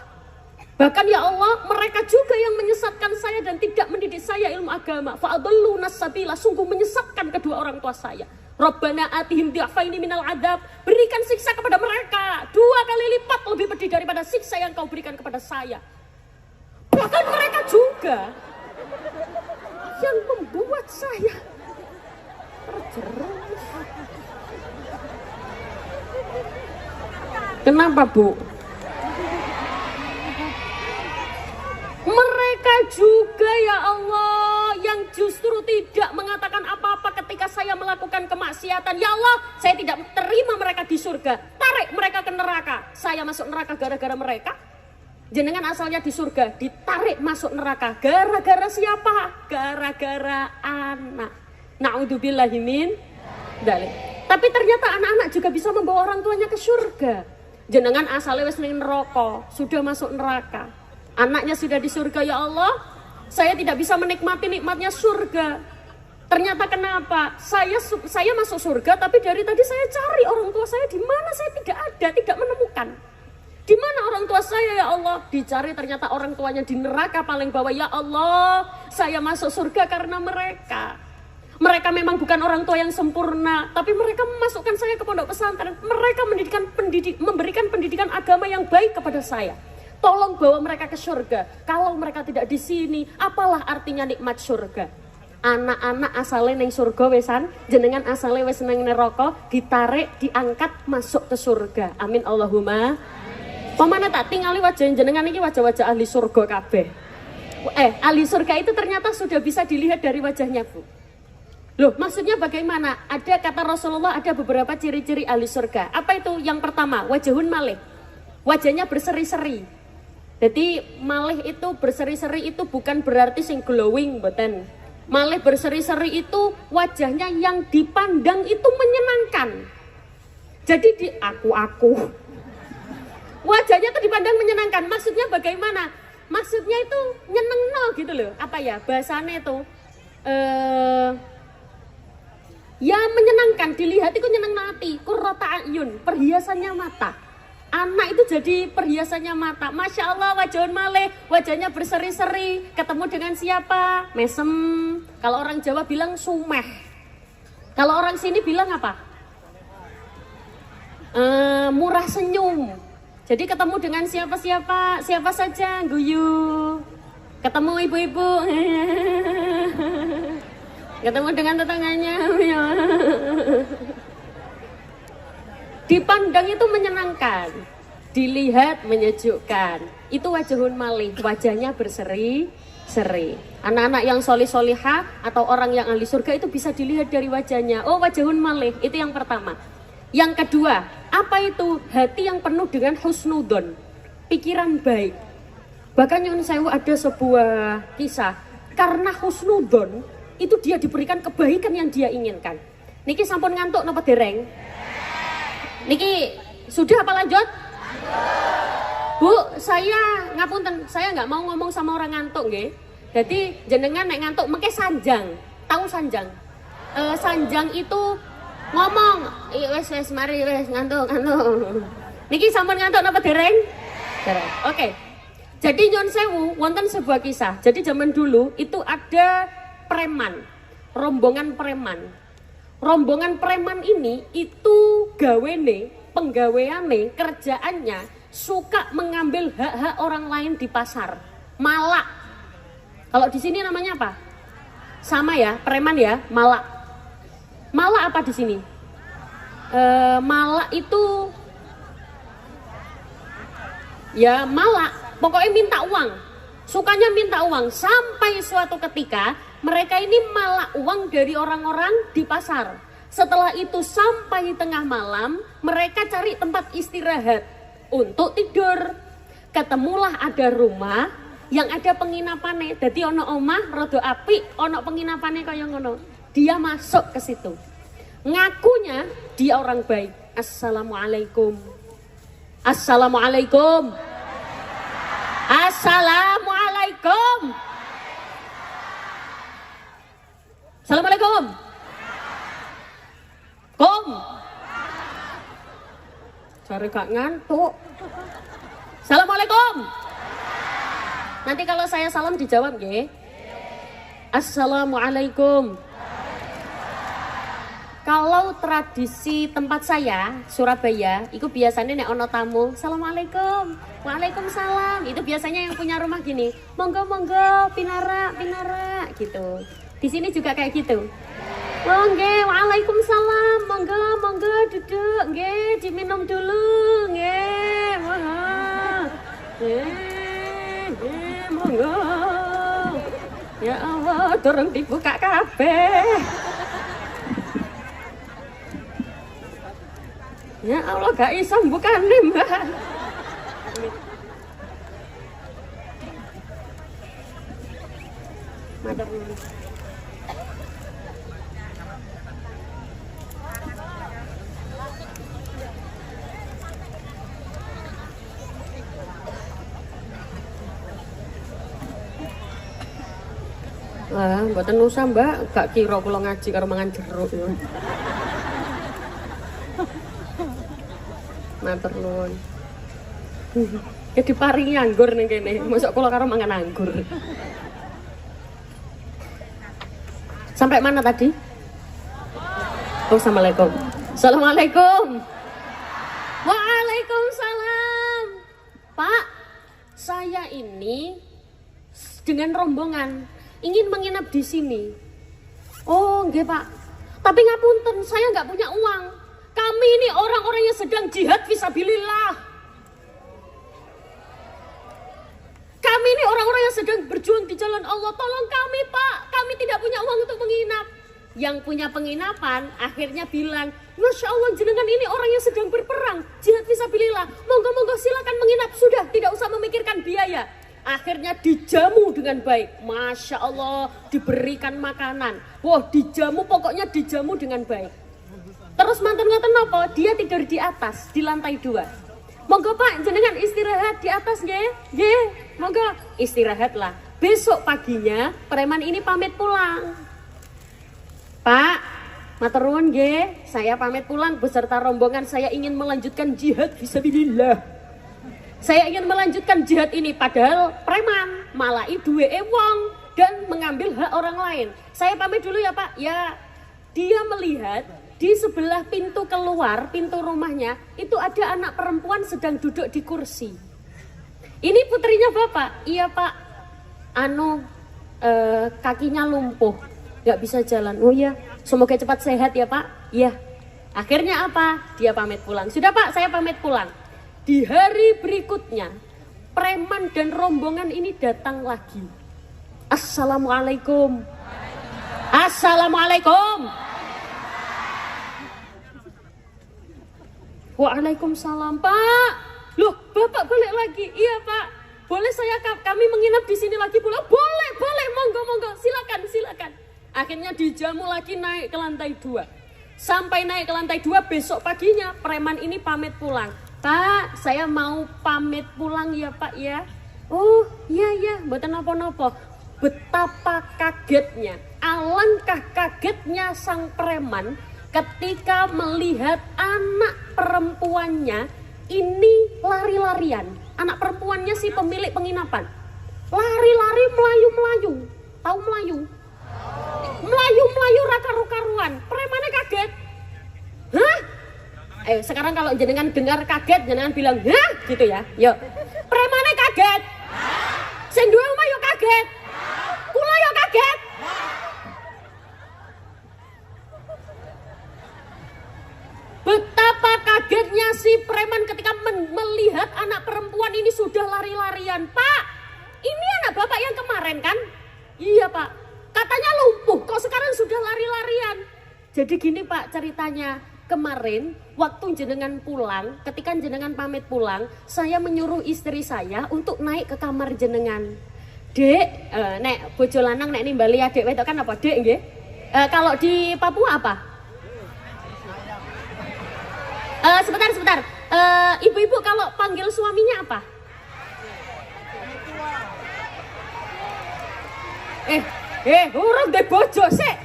Bahkan ya Allah, mereka juga yang menyesatkan saya dan tidak mendidik saya ilmu agama. Fa'adalluna sabila, sungguh menyesatkan kedua orang tua saya. Rabbana atihim di'afaini minal adab, berikan siksa kepada mereka 2 kali lipat lebih pedih daripada siksa yang kau berikan kepada saya. Bahkan mereka juga yang membuat saya terjerumus. Kenapa, Bu? Mereka juga ya Allah yang justru tidak mengatakan apa-apa ketika saya melakukan kemaksiatan. Ya Allah, saya tidak terima mereka di surga. Tarik mereka ke neraka. Saya masuk neraka gara-gara mereka. Jenengan asalnya di surga, ditarik masuk neraka. Gara-gara siapa? Gara-gara anak. Na'udzubillahi min dzalik. Tapi ternyata anak-anak juga bisa membawa orang tuanya ke surga. Jenengan asalnya wis ning neraka, sudah masuk neraka. Anaknya sudah di surga, ya Allah, saya tidak bisa menikmati nikmatnya surga. Ternyata kenapa? Saya masuk surga, tapi dari tadi saya cari orang tua saya di mana, saya tidak ada, tidak menemukan. Di mana orang tua saya ya Allah? Dicari ternyata orang tuanya di neraka paling bawah. Ya Allah, saya masuk surga karena mereka. Mereka memang bukan orang tua yang sempurna, tapi mereka memasukkan saya ke pondok pesantren. Mereka memberikan pendidikan agama yang baik kepada saya. Tolong bawa mereka ke surga. Kalau mereka tidak di sini, apalah artinya nikmat surga? Anak-anak asalnya neng surga wesan, jenengan asalnya wes neng neraka, ditarik, diangkat masuk ke surga. Amin Allahumma. Pemana tak tinggali wajah jenengan ini wajah-wajah ahli surga kabeh. Ahli surga itu ternyata sudah bisa dilihat dari wajahnya, Bu. Loh, maksudnya bagaimana? Ada kata Rasulullah, ada beberapa ciri-ciri ahli surga. Apa itu? Yang pertama, wajahun malih. Wajahnya berseri-seri. Jadi malih itu berseri-seri itu bukan berarti sing glowing, boten. Malih berseri-seri itu wajahnya yang dipandang itu menyenangkan. Jadi di aku. Wajahnya itu dipandang menyenangkan. Maksudnya bagaimana? Maksudnya itu nyenengno gitu loh. Apa ya bahasanya itu? Ya menyenangkan, dilihat itu nyeneng hati. Qurrata ayun, perhiasannya mata. Anak itu jadi perhiasannya mata. Masya Allah, wajahun malih, wajahnya berseri-seri. Ketemu dengan siapa? Mesem. Kalau orang Jawa bilang sumeh. Kalau orang sini bilang apa? Murah senyum. Jadi ketemu dengan siapa saja, guyu. Ketemu ibu-ibu, ketemu dengan tetangganya. Dipandang itu menyenangkan, dilihat menyejukkan. Itu wajahun malih, wajahnya berseri-seri. Anak-anak yang solih-solihah atau orang yang ahli surga itu bisa dilihat dari wajahnya. Oh, wajahun malih, itu yang pertama. Yang kedua, apa itu? Hati yang penuh dengan husnudon, pikiran baik. Bahkan Nyun Sewu ada sebuah kisah, karena husnudon itu dia diberikan kebaikan yang dia inginkan. Niki sampun ngantuk napa dereng? Niki sudah apa lanjut? Bu, saya ngapunten, saya nggak mau ngomong sama orang ngantuk nggih. Jadi jenengan nek ngantuk mengke sanjang. Tahu sanjang? Sanjang itu ngomong, wes mari wes ngantuk. Niki sampun ngantuk napa dereng? Dereng. Oke. Jadi Nyun Sewu wonten sebuah kisah. Jadi zaman dulu itu ada preman, rombongan preman. Rombongan preman ini itu penggaweane, kerjaannya suka mengambil hak-hak orang lain di pasar. Malak. Kalau di sini namanya apa? Sama ya, preman ya, malak. Malak apa di sini? Malak itu ya malak, pokoknya minta uang. Sukanya minta uang sampai suatu ketika mereka ini malak uang dari orang-orang di pasar. Setelah itu sampai tengah malam mereka cari tempat istirahat untuk tidur. Ketemulah ada rumah yang ada penginapannya. Jadi ono omah rada apik, ono penginapannya kaya ngono. Dia masuk ke situ. Ngakunya dia orang baik. Assalamualaikum. Assalamualaikum. Assalamualaikum. Assalamualaikum. Kom. Cari gak ngantuk. Assalamualaikum. Nanti kalau saya salam dijawab nggih. Assalamualaikum. Kalau tradisi tempat saya Surabaya, itu biasanya nek ono tamu, assalamualaikum, waalaikumsalam. Itu biasanya yang punya rumah gini, monggo monggo, pinara pinara gitu. Di sini juga kayak gitu. Monggo, waalaikumsalam, monggo monggo duduk, nggih, diminum dulu, nggih, monggo, monggo. Ya Allah, dorong dibuka kabeh. Ya Allah, gak iso mbukane, Mbak. Matur nuwun. Wah, mboten usah, Mbak. Gak kira kula ngaji karo mangan jeruk ya. Matur nuwun. Ya diparingi anggur ning kene. Mosok kula karo mangan anggur. Sampai mana tadi? Oh, assalamualaikum. Assalamualaikum. Waalaikumsalam. Pak, saya ini dengan rombongan ingin menginap di sini. Oh, nggih, Pak. Tapi ngapunten, saya nggak punya uang. Kami ini orang-orang yang sedang jihad fisabilillah. Kami ini orang-orang yang sedang berjuang di jalan Allah. Tolong kami, Pak. Kami tidak punya uang untuk menginap. Yang punya penginapan akhirnya bilang, Masya Allah, jenengan ini orang yang sedang berperang, jihad fisabilillah. Monggo-monggo silakan menginap. Sudah, tidak usah memikirkan biaya. Akhirnya dijamu dengan baik. Masya Allah, diberikan makanan. Wah, dijamu, pokoknya dijamu dengan baik. Terus mantan-mantan nopo, dia tidur di atas, di lantai 2. Monggo Pak, jenengan istirahat di atas nggih. Nggih, monggo istirahatlah. Besok paginya preman ini pamit pulang. Pak, matur nuwun nggih, saya pamit pulang beserta rombongan, saya ingin melanjutkan jihad fisabilillah. Saya ingin melanjutkan jihad ini, padahal preman malah duweke wong dan mengambil hak orang lain. Saya pamit dulu ya Pak. Ya, dia melihat di sebelah pintu keluar, pintu rumahnya, itu ada anak perempuan sedang duduk di kursi. Ini putrinya Bapak. Iya Pak, kakinya lumpuh, gak bisa jalan. Oh iya, semoga cepat sehat ya Pak. Iya. Akhirnya apa? Dia pamit pulang. Sudah Pak, saya pamit pulang. Di hari berikutnya, preman dan rombongan ini datang lagi. Assalamualaikum. Assalamualaikum. Waalaikumsalam, Pak. Loh, Bapak balik lagi? Iya, Pak. Boleh kami menginap di sini lagi pula? Boleh, monggo, silakan. Akhirnya dijamu lagi naik ke lantai 2. Sampai naik ke lantai 2 besok paginya preman ini pamit pulang. Pak, saya mau pamit pulang ya Pak ya. Oh, iya, mboten napa-napa. Betapa kagetnya, alangkah kagetnya sang preman ketika melihat anak perempuannya ini lari-larian. Anak perempuannya si pemilik penginapan. Lari-lari, melayu-melayu. Tahu melayu? Melayu raka-rukaruan. Premannya kaget. Hah? Sekarang kalau jenengan dengar kaget, jenengan bilang, hah? Gitu ya. Yuk. Premannya kaget. Sing duwe omah yo kaget. Kula yo kaget. Betapa kagetnya si preman ketika melihat anak perempuan ini sudah lari-larian. Pak, ini anak Bapak yang kemarin kan? Iya Pak, katanya lumpuh, kok sekarang sudah lari-larian? Jadi gini Pak ceritanya, kemarin waktu jenengan pulang, ketika jenengan pamit pulang, saya menyuruh istri saya untuk naik ke kamar jenengan. Dek, nek bojo lanang nek nimbali adek wedok kan apa dek nggih? Kalau di Papua apa? Sebentar. Ibu-ibu kalau panggil suaminya apa? Urung deh bojo sih.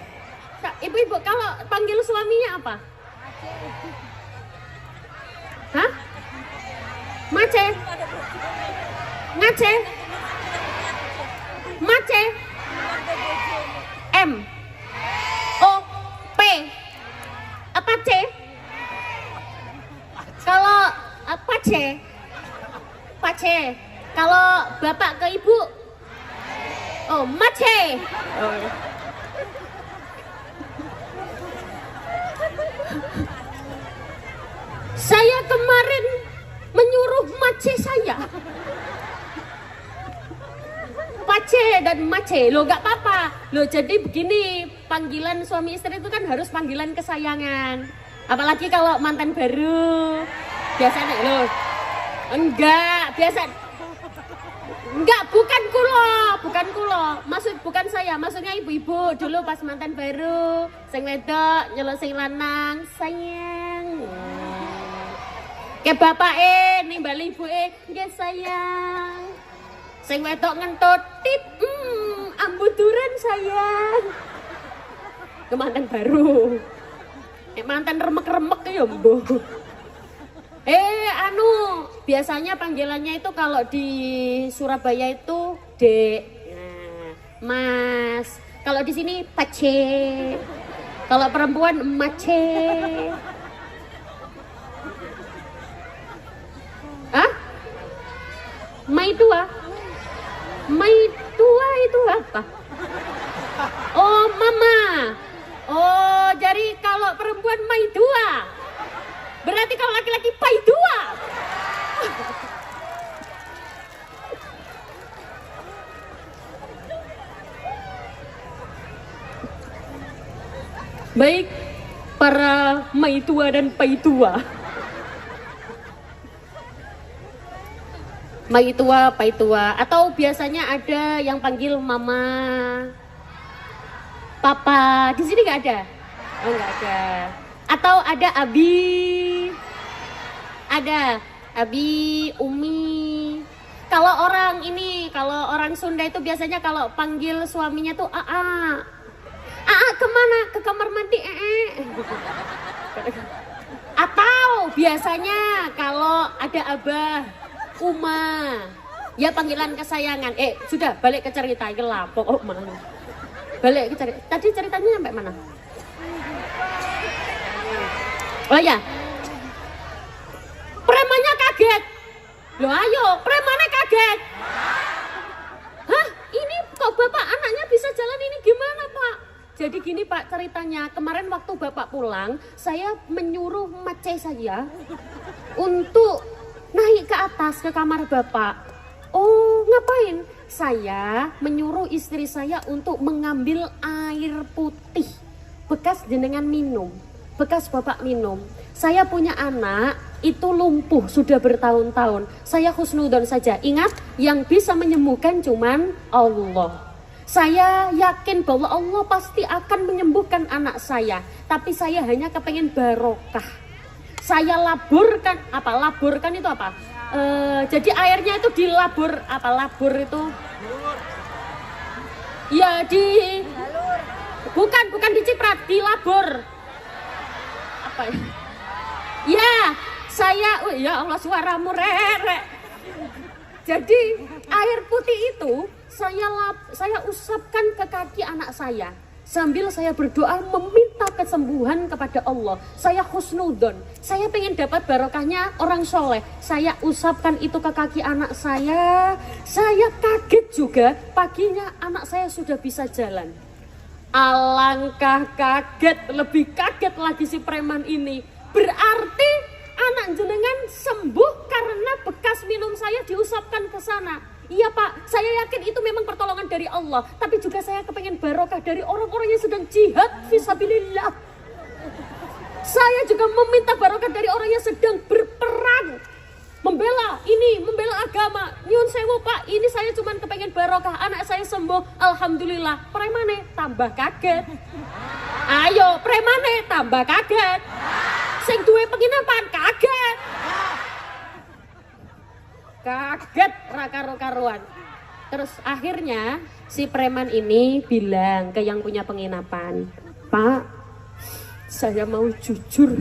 Ibu-ibu kalau panggil suaminya apa? Hah? Mace? Ngace? Mace? M? O? P? Apa C? Kalau apa C? Pace. Kalau bapak ke ibu? Oh, mace. Saya kemarin menyuruh mace saya. Pace dan mace. Loh gak apa-apa. Loh jadi begini, panggilan suami istri itu kan harus panggilan kesayangan. Apalagi kalau mantan baru. Biasanya loh. Enggak, bukan kulo. Bukan saya, maksudnya ibu-ibu dulu pas mantan baru, sing wedok nyeluk sing lanang, sayang. Ke bapak nimbal ibu nggih sayang. Sing wedok ngentut tit, ambuduran sayang. Ke mantan baru. Mantan remek-remek ya mbuh. Biasanya panggilannya itu kalau di Surabaya itu Dek, Mas. Kalau di sini Pace. Kalau perempuan Mace. Hah? Mai tua itu apa? Oh, mama. Oh, jadi kalau perempuan mai tua. Berarti kalau laki-laki pai tua. Baik para mai tua dan pai tua. Mai tua, pai tua, atau biasanya ada yang panggil mama, papa. Di sini nggak ada? Oh nggak ada. Atau ada abi, umi. Kalau orang Sunda itu biasanya kalau panggil suaminya tuh aa. Aa kemana? Ke kamar mandi Atau biasanya kalau ada abah, uma, ya panggilan kesayangan. Sudah balik ke cerita gelap. Balik ke cerita. Tadi ceritanya sampai mana? Oh ya, premannya kaget. Loh ayo, premannya kaget. Hah, ini kok bapak anaknya bisa jalan ini gimana pak? Jadi gini pak ceritanya, kemarin waktu bapak pulang, saya menyuruh mace saya untuk naik ke atas ke kamar bapak. Oh ngapain? Saya menyuruh istri saya untuk mengambil air putih bekas jenengan minum. Bekas bapak minum. Saya punya anak itu lumpuh sudah bertahun-tahun. Saya husnudon saja. Ingat, yang bisa menyembuhkan cuman Allah. Saya yakin bahwa Allah pasti akan menyembuhkan anak saya. Tapi saya hanya kepengen barokah. Saya laburkan. Apa? Laburkan itu apa? Jadi airnya itu dilabur. Apa labur itu? Ya bukan diciprat, dilabur. Apa ya? Ya, ya Allah suaramu rek. Jadi air putih itu saya usapkan ke kaki anak saya sambil saya berdoa meminta kesembuhan kepada Allah. Saya husnudon, saya pengen dapat barokahnya orang soleh. Saya usapkan itu ke kaki anak saya. Saya kaget juga, paginya anak saya sudah bisa jalan. Alangkah kaget, lebih kaget lagi si preman ini. Berarti anak jenengan sembuh karena bekas minum saya diusapkan ke sana. Iya pak, saya yakin itu memang pertolongan dari Allah. Tapi juga saya kepengen barokah dari orang-orang yang sedang jihad fisabilillah. Saya juga meminta barokah dari orang yang sedang berperang, membela agama. Nyun sewu pak, ini saya cuma kepengen barokah, anak saya sembuh, alhamdulillah. Premane tambah kaget. Ayo premane tambah kaget. Sing duwe penginapan kaget. Kaget ra karo-karuan. Terus akhirnya si preman ini bilang ke yang punya penginapan, "Pak, saya mau jujur.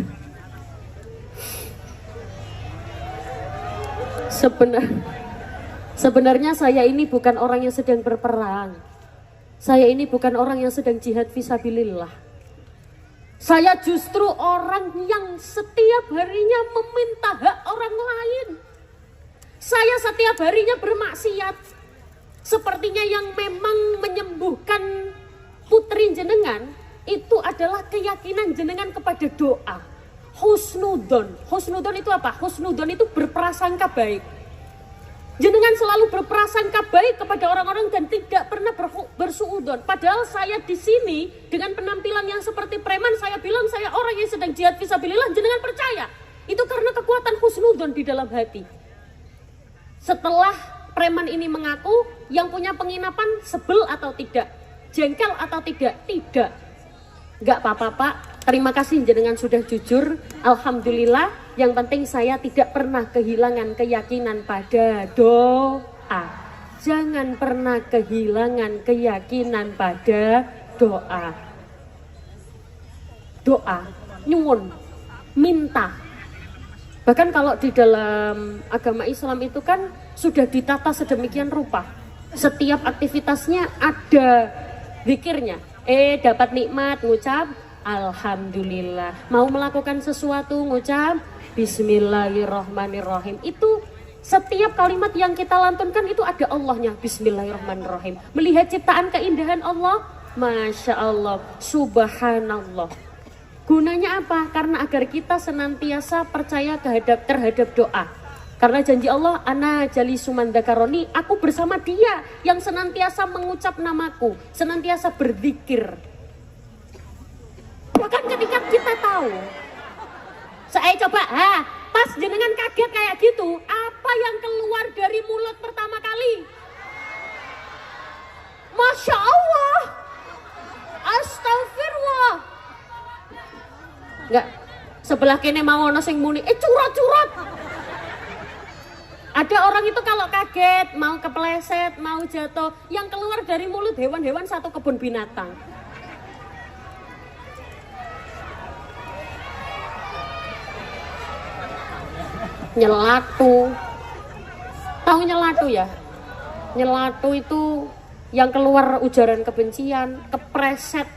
Sebenarnya saya ini bukan orang yang sedang berperang. Saya ini bukan orang yang sedang jihad fisabilillah. Saya justru orang yang setiap harinya meminta hak orang lain. Saya setiap harinya bermaksiat. Sepertinya yang memang menyembuhkan putri jenengan itu adalah keyakinan jenengan kepada doa. Husnudon. Husnudon itu apa? Husnudon itu berprasangka baik. Jenengan selalu berprasangka baik kepada orang-orang dan tidak pernah bersuudon. Padahal saya di sini dengan penampilan yang seperti preman, saya bilang saya orang yang sedang jihad fisabilillah, jenengan percaya. Itu karena kekuatan husnudon di dalam hati. Setelah preman ini mengaku, yang punya penginapan sebel atau tidak? Jengkel atau tidak? Tidak. Enggak apa-apa Pak, terima kasih jenengan sudah jujur. Alhamdulillah, yang penting saya tidak pernah kehilangan keyakinan pada doa. Jangan pernah kehilangan keyakinan pada doa. Doa, nyuwun, minta. Bahkan kalau di dalam agama Islam itu kan sudah ditata sedemikian rupa. Setiap aktivitasnya ada zikirnya. Dapat nikmat ngucap alhamdulillah. Mau melakukan sesuatu ngucap bismillahirrahmanirrahim. Itu setiap kalimat yang kita lantunkan itu ada Allahnya. Bismillahirrahmanirrahim. Melihat ciptaan keindahan Allah, Masya Allah, Subhanallah. Gunanya apa? Karena agar kita senantiasa percaya terhadap doa. Karena janji Allah, ana jali sumandakaroni, aku bersama dia yang senantiasa mengucap namaku, senantiasa berzikir. Bahkan ketika kita tahu, saya coba, pas jenengan kaget kayak gitu, apa yang keluar dari mulut pertama kali? Masya Allah, astagfirullah. Enggak, sebelah kene mau ono sing muni, curhat-curhat. Ada orang itu kalau kaget, mau kepleset, mau jatuh, yang keluar dari mulut hewan-hewan satu kebun binatang. Nyelatu. Tahu nyelatu ya? Nyelatu itu yang keluar ujaran kebencian, kepreset.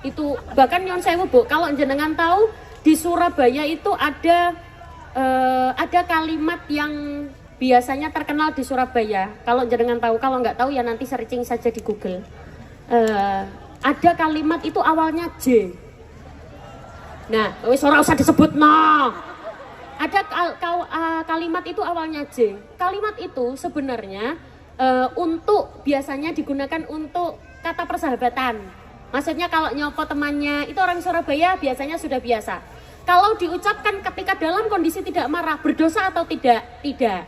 Itu bahkan nyon sewu Bu, kalau jenengan tahu di Surabaya itu ada kalimat yang biasanya terkenal di Surabaya. Kalau jenengan tahu, kalau nggak tahu ya nanti searching saja di Google. Ada kalimat itu awalnya J. Nah, wis ora usah disebut no. Ada kalimat itu awalnya J. Kalimat itu sebenarnya biasanya digunakan untuk kata persahabatan. Maksudnya kalau nyopo temannya, itu orang Surabaya biasanya sudah biasa. Kalau diucapkan ketika dalam kondisi tidak marah, berdosa atau tidak? Tidak.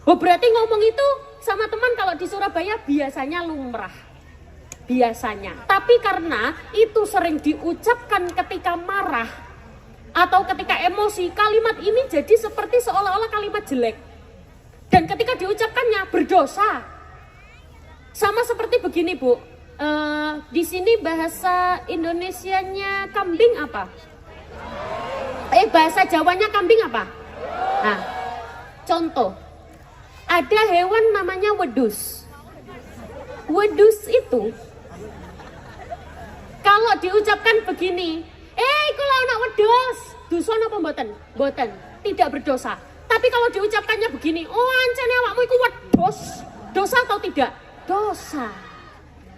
Oh berarti ngomong itu sama teman kalau di Surabaya biasanya lumrah. Biasanya. Tapi karena itu sering diucapkan ketika marah atau ketika emosi, kalimat ini jadi seperti seolah-olah kalimat jelek. Dan ketika diucapkannya berdosa. Sama seperti begini Bu. Di sini bahasa Indonesianya kambing apa? Bahasa Jawanya kambing apa? Nah, contoh. Ada hewan namanya wedus. Wedus itu kalau diucapkan begini, iku lho anak wedus, dosa napa mboten? Mboten, tidak berdosa. Tapi kalau diucapkannya begini, oh ancene awakmu iku wedus, dosa atau tidak? Dosa.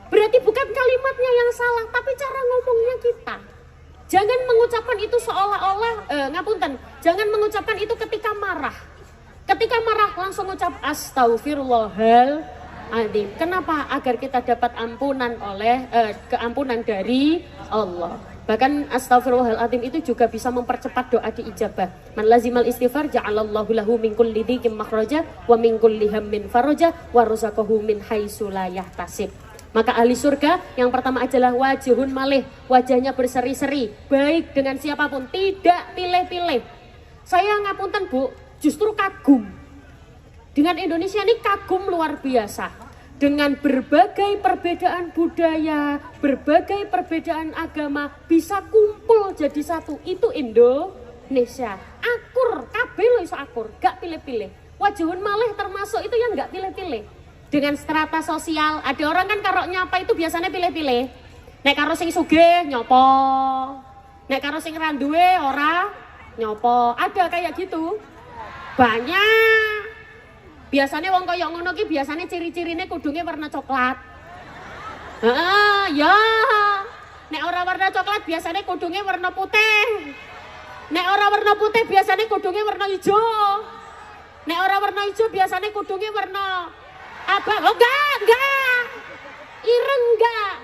Berarti bukan kalimatnya yang salah, tapi cara ngomongnya kita. Jangan mengucapkan itu seolah-olah, ngapunten, jangan mengucapkan itu ketika marah. Ketika marah langsung ucap astagfirullahaladzim. Kenapa? Agar kita dapat keampunan dari Allah. Bahkan astagfirullahaladzim itu juga bisa mempercepat doa diijabah. Man lazimal istighfar ja'alallahu lahu min kulli dhiqin makhraja wa min kulli hammin faraja wa razaqahu min haitsu la yahtasib. Maka ahli surga yang pertama adalah wajhun malih, wajahnya berseri-seri, baik dengan siapapun, tidak pilih-pilih. Saya ngapunten Bu, justru kagum. Dengan Indonesia ini kagum luar biasa. Dengan berbagai perbedaan budaya, berbagai perbedaan agama, bisa kumpul jadi satu. Itu Indonesia. Akur, kabeh lho iso akur, gak pilih-pilih. Wajhun malih termasuk itu yang gak pilih-pilih. Dengan strata sosial, ada orang kan karo nyapa itu biasanya pilih-pilih. Nek karo sing sugih nyopo, nek karo sing randuwe ora nyopo. Ada kayak gitu, banyak. Biasanya wong koyo ngono ki biasanya ciri-cirine kudunge warna coklat. Ya. Nek ora warna coklat biasanya kudunge warna putih. Nek ora warna putih biasanya kudunge warna hijau. Nek ora warna hijau biasanya kudunge warna abang. Oh enggak. Ireng enggak.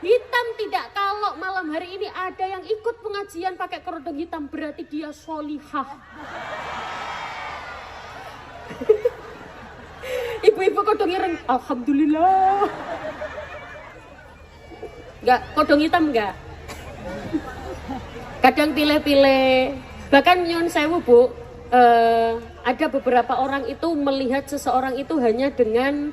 Hitam tidak. Kalau malam hari ini ada yang ikut pengajian pakai kerudung hitam berarti dia solihah. Ibu-ibu kodong ireng, alhamdulillah. Enggak, kodong hitam enggak. Kadang pilih-pilih. Bahkan nyun sewu Bu, ada beberapa orang itu melihat seseorang itu hanya dengan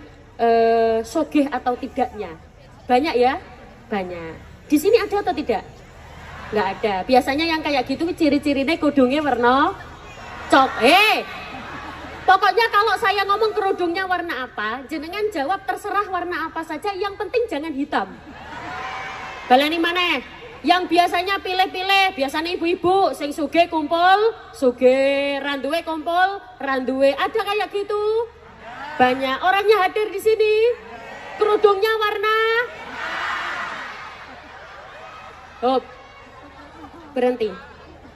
sogeh atau tidaknya. Banyak ya? Banyak. Di sini ada atau tidak? Enggak ada. Biasanya yang kayak gitu ciri-cirinya kudungnya warna pokoknya kalau saya ngomong kerudungnya warna apa, jenengan jawab terserah warna apa saja, yang penting jangan hitam. Baleni maneh. Yang biasanya pilih-pilih, biasanya ibu-ibu sing sugih kumpul, sugih, randuwe kumpul, randuwe. Ada kayak gitu? Banyak. Orangnya hadir di sini. Kerudungnya warna berhenti.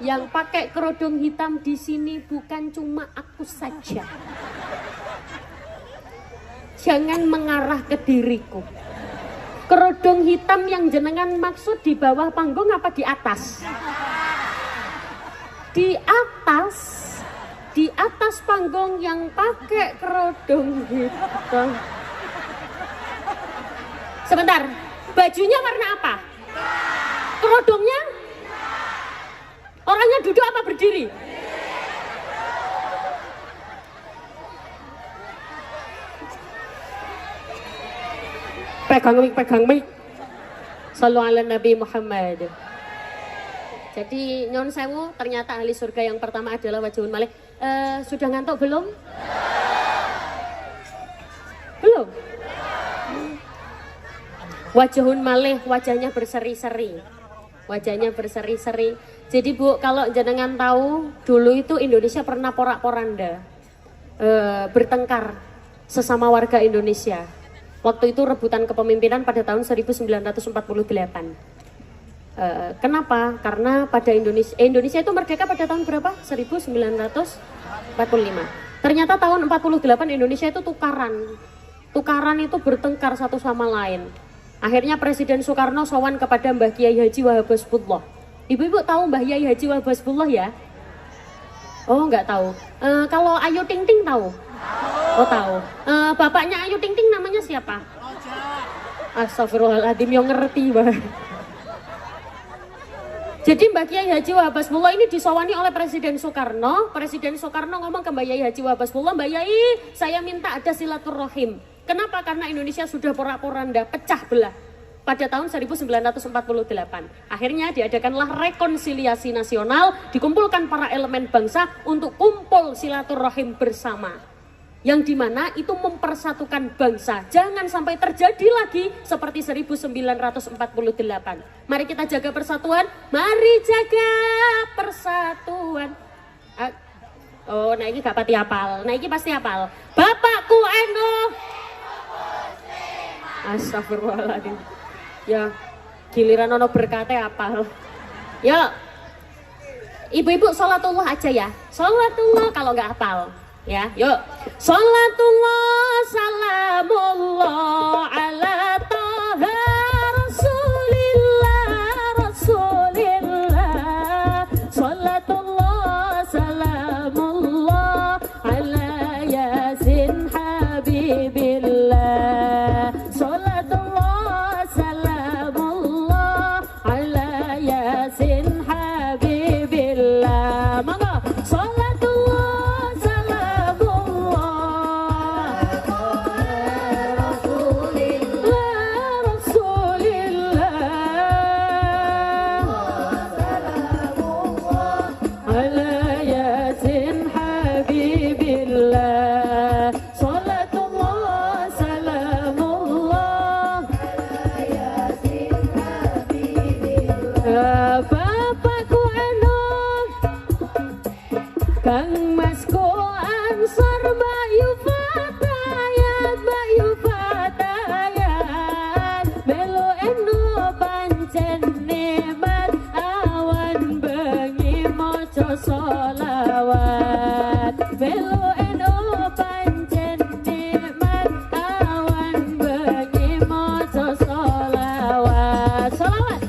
Yang pakai kerudung hitam di sini bukan cuma aku saja. Jangan mengarah ke diriku. Kerudung hitam yang jenengan maksud di bawah panggung apa di atas? Di atas. Di atas panggung yang pakai kerudung hitam. Sebentar, bajunya warna apa? Kerudungnya? Orangnya duduk apa berdiri? Pegang mic. Sallu ala Nabi Muhammad. Jadi nyon sewu, ternyata ahli surga yang pertama adalah wajhun malih. Sudah ngantuk belum? Belum? Wajhun malih, wajahnya berseri-seri. Wajahnya berseri-seri. Jadi Bu, kalau jenengan tahu, dulu itu Indonesia pernah porak-poranda, bertengkar sesama warga Indonesia. Waktu itu rebutan kepemimpinan pada tahun 1948. Kenapa? Karena pada Indonesia itu merdeka pada tahun berapa? 1945. Ternyata tahun 48 Indonesia itu tukaran itu bertengkar satu sama lain. Akhirnya Presiden Soekarno sowan kepada Mbah Kiai Haji Wahab Hasbullah. Ibu-ibu tahu Mbah Kiai Haji Wahab Hasbullah ya? Oh nggak tahu. Kalau Ayu Ting Ting tahu? Oh tahu. Bapaknya Ayu Ting Ting namanya siapa? Astagfirullahaladzim, yang ngerti Mbah. Jadi Mbah Kiai Haji Wahab Hasbullah ini disowani oleh Presiden Soekarno. Presiden Soekarno ngomong ke Mbah Kiai Haji Wahab Hasbullah, Mbah Kiai, saya minta ada silaturahim. Kenapa? Karena Indonesia sudah porak-poranda, pecah belah pada tahun 1948. Akhirnya diadakanlah rekonsiliasi nasional, dikumpulkan para elemen bangsa untuk kumpul silaturahim bersama. Yang dimana itu mempersatukan bangsa. Jangan sampai terjadi lagi seperti 1948. Mari kita jaga persatuan, mari jaga persatuan. Oh, nah ini gak pati hafal, nah ini pasti hafal. Bapakku Eno. Astagfirullahaladzim. Ya, giliran ono berkate apal. Ya, ibu-ibu sholatullah aja ya. Sholatullah kalau nggak hafal. Ya, yuk. Sholatullah, salamullah ala taha rasulillah. Sholatullah, salamullah ala yasin habibillah. Sholatullah على ياسين حبيب الله صلاة الله سلام الله على ياسين حبيب الله Bapakku anu Kang Masku Ansor Bayu Fatayat Bayu Fatayat Melu enu pancen nemat awan bengi moco solawat Melu enu pancen nemat awan bengi moco solawat Solawat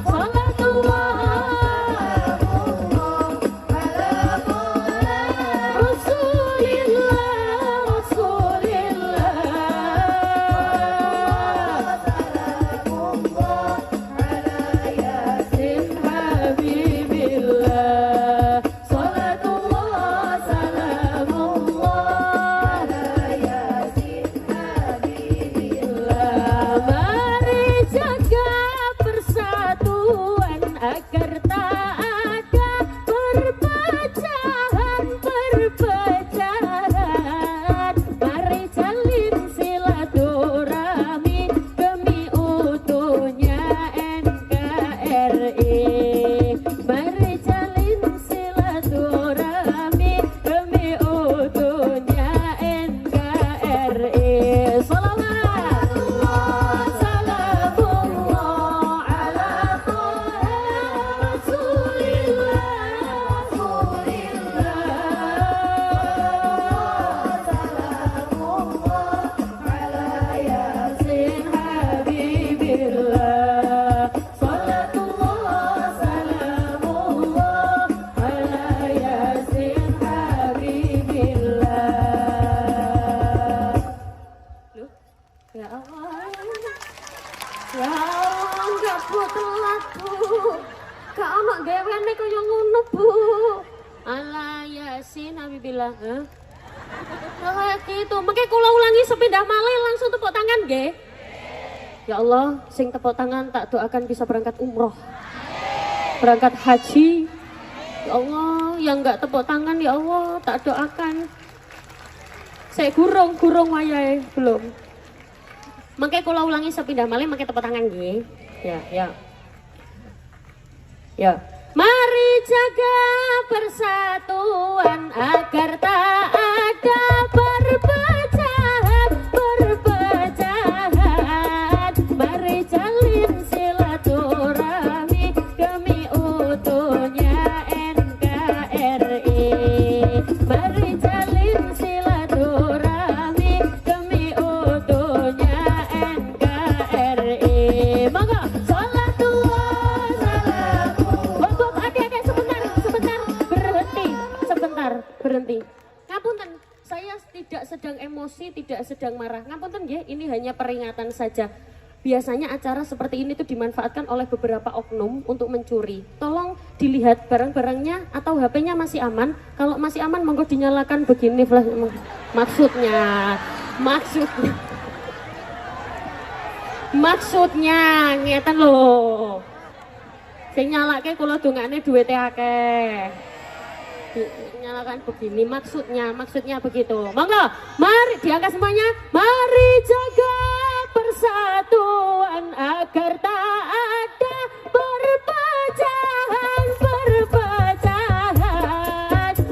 Salatullah agar tak ada perpecahan mari jalin silaturahmi demi utuhnya NKRI mari jalin silaturahmi demi utuhnya NKRI Salawat salamullah ala Ya Allah, enggak Bu, telat Bu. Gak ono gewene kaya ngono Bu. Ala Yasin Habibillah. Lah gitu, mengke kula ulangi sepindah malih langsung tepuk tangan nggih. Ya Allah, sing tepuk tangan tak doakan bisa berangkat umroh. Berangkat haji. Ya Allah, yang enggak tepuk tangan ya Allah tak doakan. Saya gurung wayahe belum. Mangke kula ulangi sepindah malih mangke tepuk tangan nggih. Ya. Mari jaga persatuan agar tak ada perpecahan. Mari jalin silaturahmi demi utuhnya NKRI. Mari jalin silaturahmi demi utuhnya NKRI. Monggo salatullah salam. Adik-adik berhenti. Ngapunten, saya tidak sedang emosi, tidak sedang marah. Ngapunten nggih, ini hanya peringatan saja. Biasanya acara seperti ini tuh dimanfaatkan oleh beberapa oknum untuk mencuri. Tolong dilihat barang-barangnya atau HP-nya masih aman. Kalau masih aman monggo dinyalakan begini flash. Maksudnya ngeten lho. Sing nyalake kula dongane duwite akeh. Nyalakan begini maksudnya begitu. Monggo, mari diangkat semuanya. Mari jaga persatuan agar tak ada perpecahan.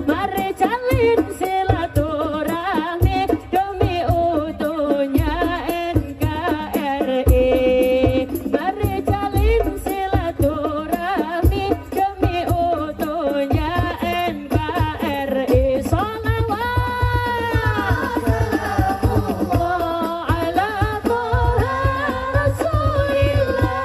Mari jalin silaturahmi demi utuhnya NKRI. Mari jalin silaturahmi demi utuhnya NKRI. Salawat ala Rasulillah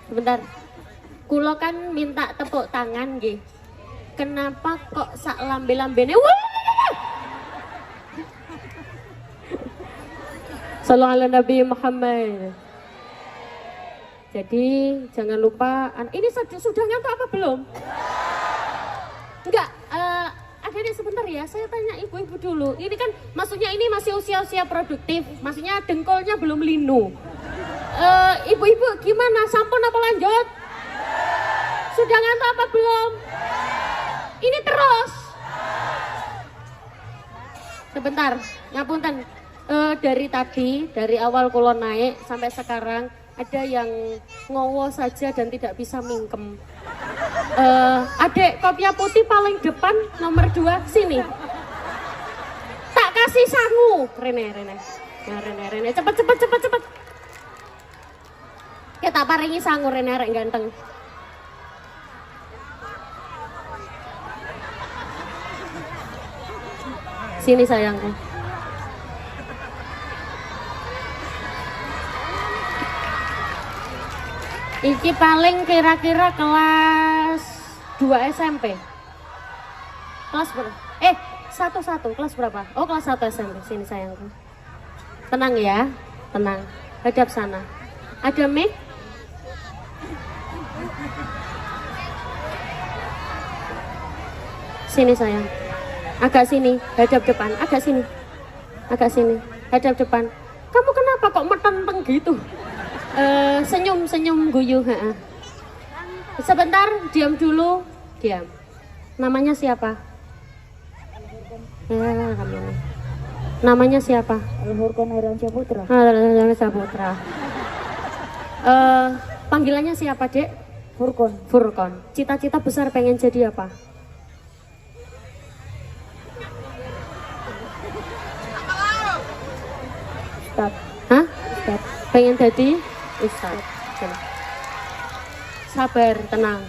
Sebentar. Kulo kan minta tepuk tangan nggih. Kenapa kok sak lambe-lambene? Sallallahu ala Nabi Muhammad. Jadi jangan lupa. Ini sudah ngantuk apa belum? Enggak. Adik-adik sebentar ya. Saya tanya ibu-ibu dulu. Ini kan maksudnya ini masih usia-usia produktif. Maksudnya dengkulnya belum linu. Ibu-ibu gimana? Sampun apa lanjut? Sudah ngantuk apa belum? Ini terus. Sebentar, ngapunten. Dari awal kulo naik sampai sekarang ada yang ngowo saja dan tidak bisa mingkem. Adik kopiah putih paling depan nomor 2 sini. Tak kasih sangu, Rene. Nah, Rene, cepet. Kita paringi sangu Rene arek ganteng. Sini sayangku. Iki paling kira-kira kelas 2 SMP. Kelas berapa? 1 kelas berapa? Oh, kelas 1 SMP. Sini sayangku. Tenang ya, tenang. Hadap sana. Ada mic? Sini sayang. Agak sini, hadap depan. Agak sini. Hadap depan. Kamu kenapa kok metenteng gitu? Senyum guyu. Sebentar, diam dulu. Diam. Namanya siapa? Namanya siapa? Al-Furqan Aryansyah Putra. Aryansyah Putra. Panggilannya siapa, Dek? Furqan. Cita-cita besar pengen jadi apa? Ustaz. Hah? Ustaz. Pengen jadi Ustaz. Sabar, tenang.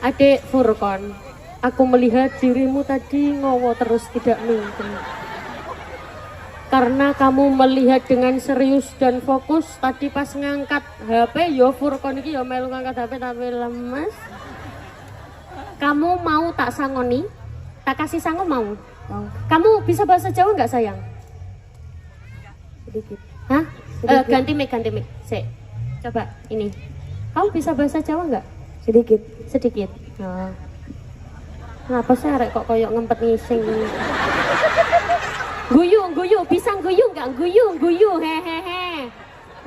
Adik Furqan, aku melihat dirimu tadi ngowo terus tidak mingkem. Karena kamu melihat dengan serius dan fokus tadi pas ngangkat HP, yo Furqan iki yo melu ngangkat HP tapi lemes. Kamu mau tak sangoni? Tak kasih sangon mau? Mau. Kamu bisa bahasa Jawa nggak sayang? Sedikit. Hah? Sedikit. Ganti mic. Sik. Coba ini. Kamu bisa bahasa Jawa nggak? Sedikit. Oh. Kenapa sih arek kok koyok ngempet ngising? Guyu, bisa guyu nggak? Guyu, hehehe.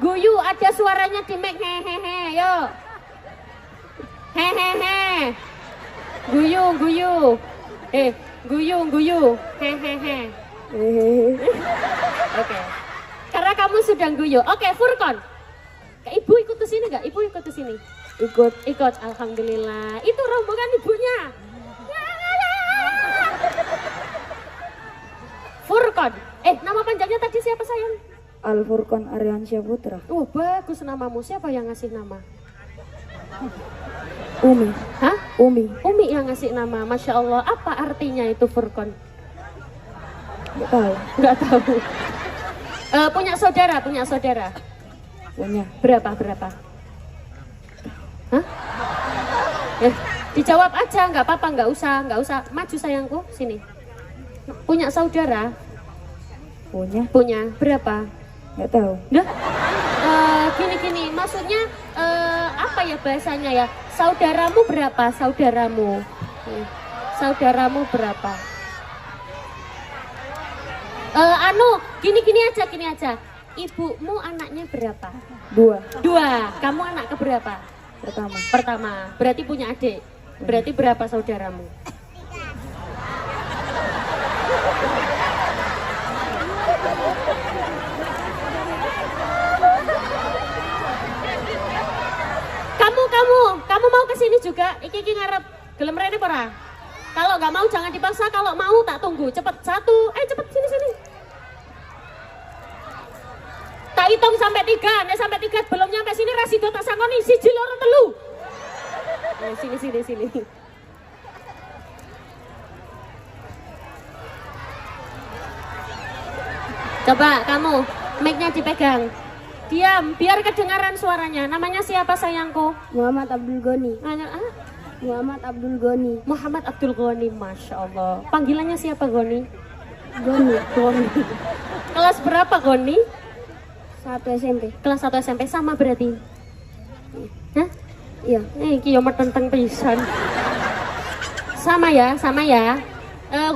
Guyu, ada suaranya di mic, hehehe, yo. Hehehe. Guyu. Guyu, hehehe. Oke. Karena kamu sudah guyu. Oke, Furqan. Ibu ikut ke sini nggak? Ibu ikut ke sini. Ikut. Alhamdulillah. Itu rombongan ibunya. Furqan. Nama panjangnya tadi siapa sayang? Al-Furqan Aryansyah Putra. Oh, bagus namamu. Siapa yang ngasih nama? Umi. Hah? Umi. Umi yang ngasih nama. Masya Allah. Apa artinya itu Furqan? Nggak tahu. Punya saudara. Punya. Berapa? Hah? Dijawab aja, nggak apa-apa, nggak usah maju sayangku, sini. Punya saudara? Punya. Berapa? Nggak tahu. Nah, gini, maksudnya apa ya bahasanya ya? Saudaramu berapa? Saudaramu berapa? Gini aja. Ibumu anaknya berapa? 2. Kamu anak keberapa? Pertama. Berarti punya adik. Berarti berapa saudaramu? Kamu mau kesini juga? Iki ngarep gelem rene ora? Kalau nggak mau jangan dipaksa, kalau mau tak tunggu. Cepet 1, cepet sini. Tak hitung sampai 3, nek sampai 3 belum nyampe sini rasido tak sangoni 1, 2, 3. Sini. Coba kamu, mic-nya dipegang. diam, biar kedengaran suaranya. Namanya siapa sayangku? Muhammad Abdul Goni. Ah? Muhammad Abdul Goni. Muhammad Abdul Goni, Masya Allah. Panggilannya siapa Goni? Goni. Goni. Kelas berapa Goni? 1 SMP. Kelas 1 SMP, sama berarti? Hah? Iya. Iki yo metenteng pisan. Sama ya, sama ya.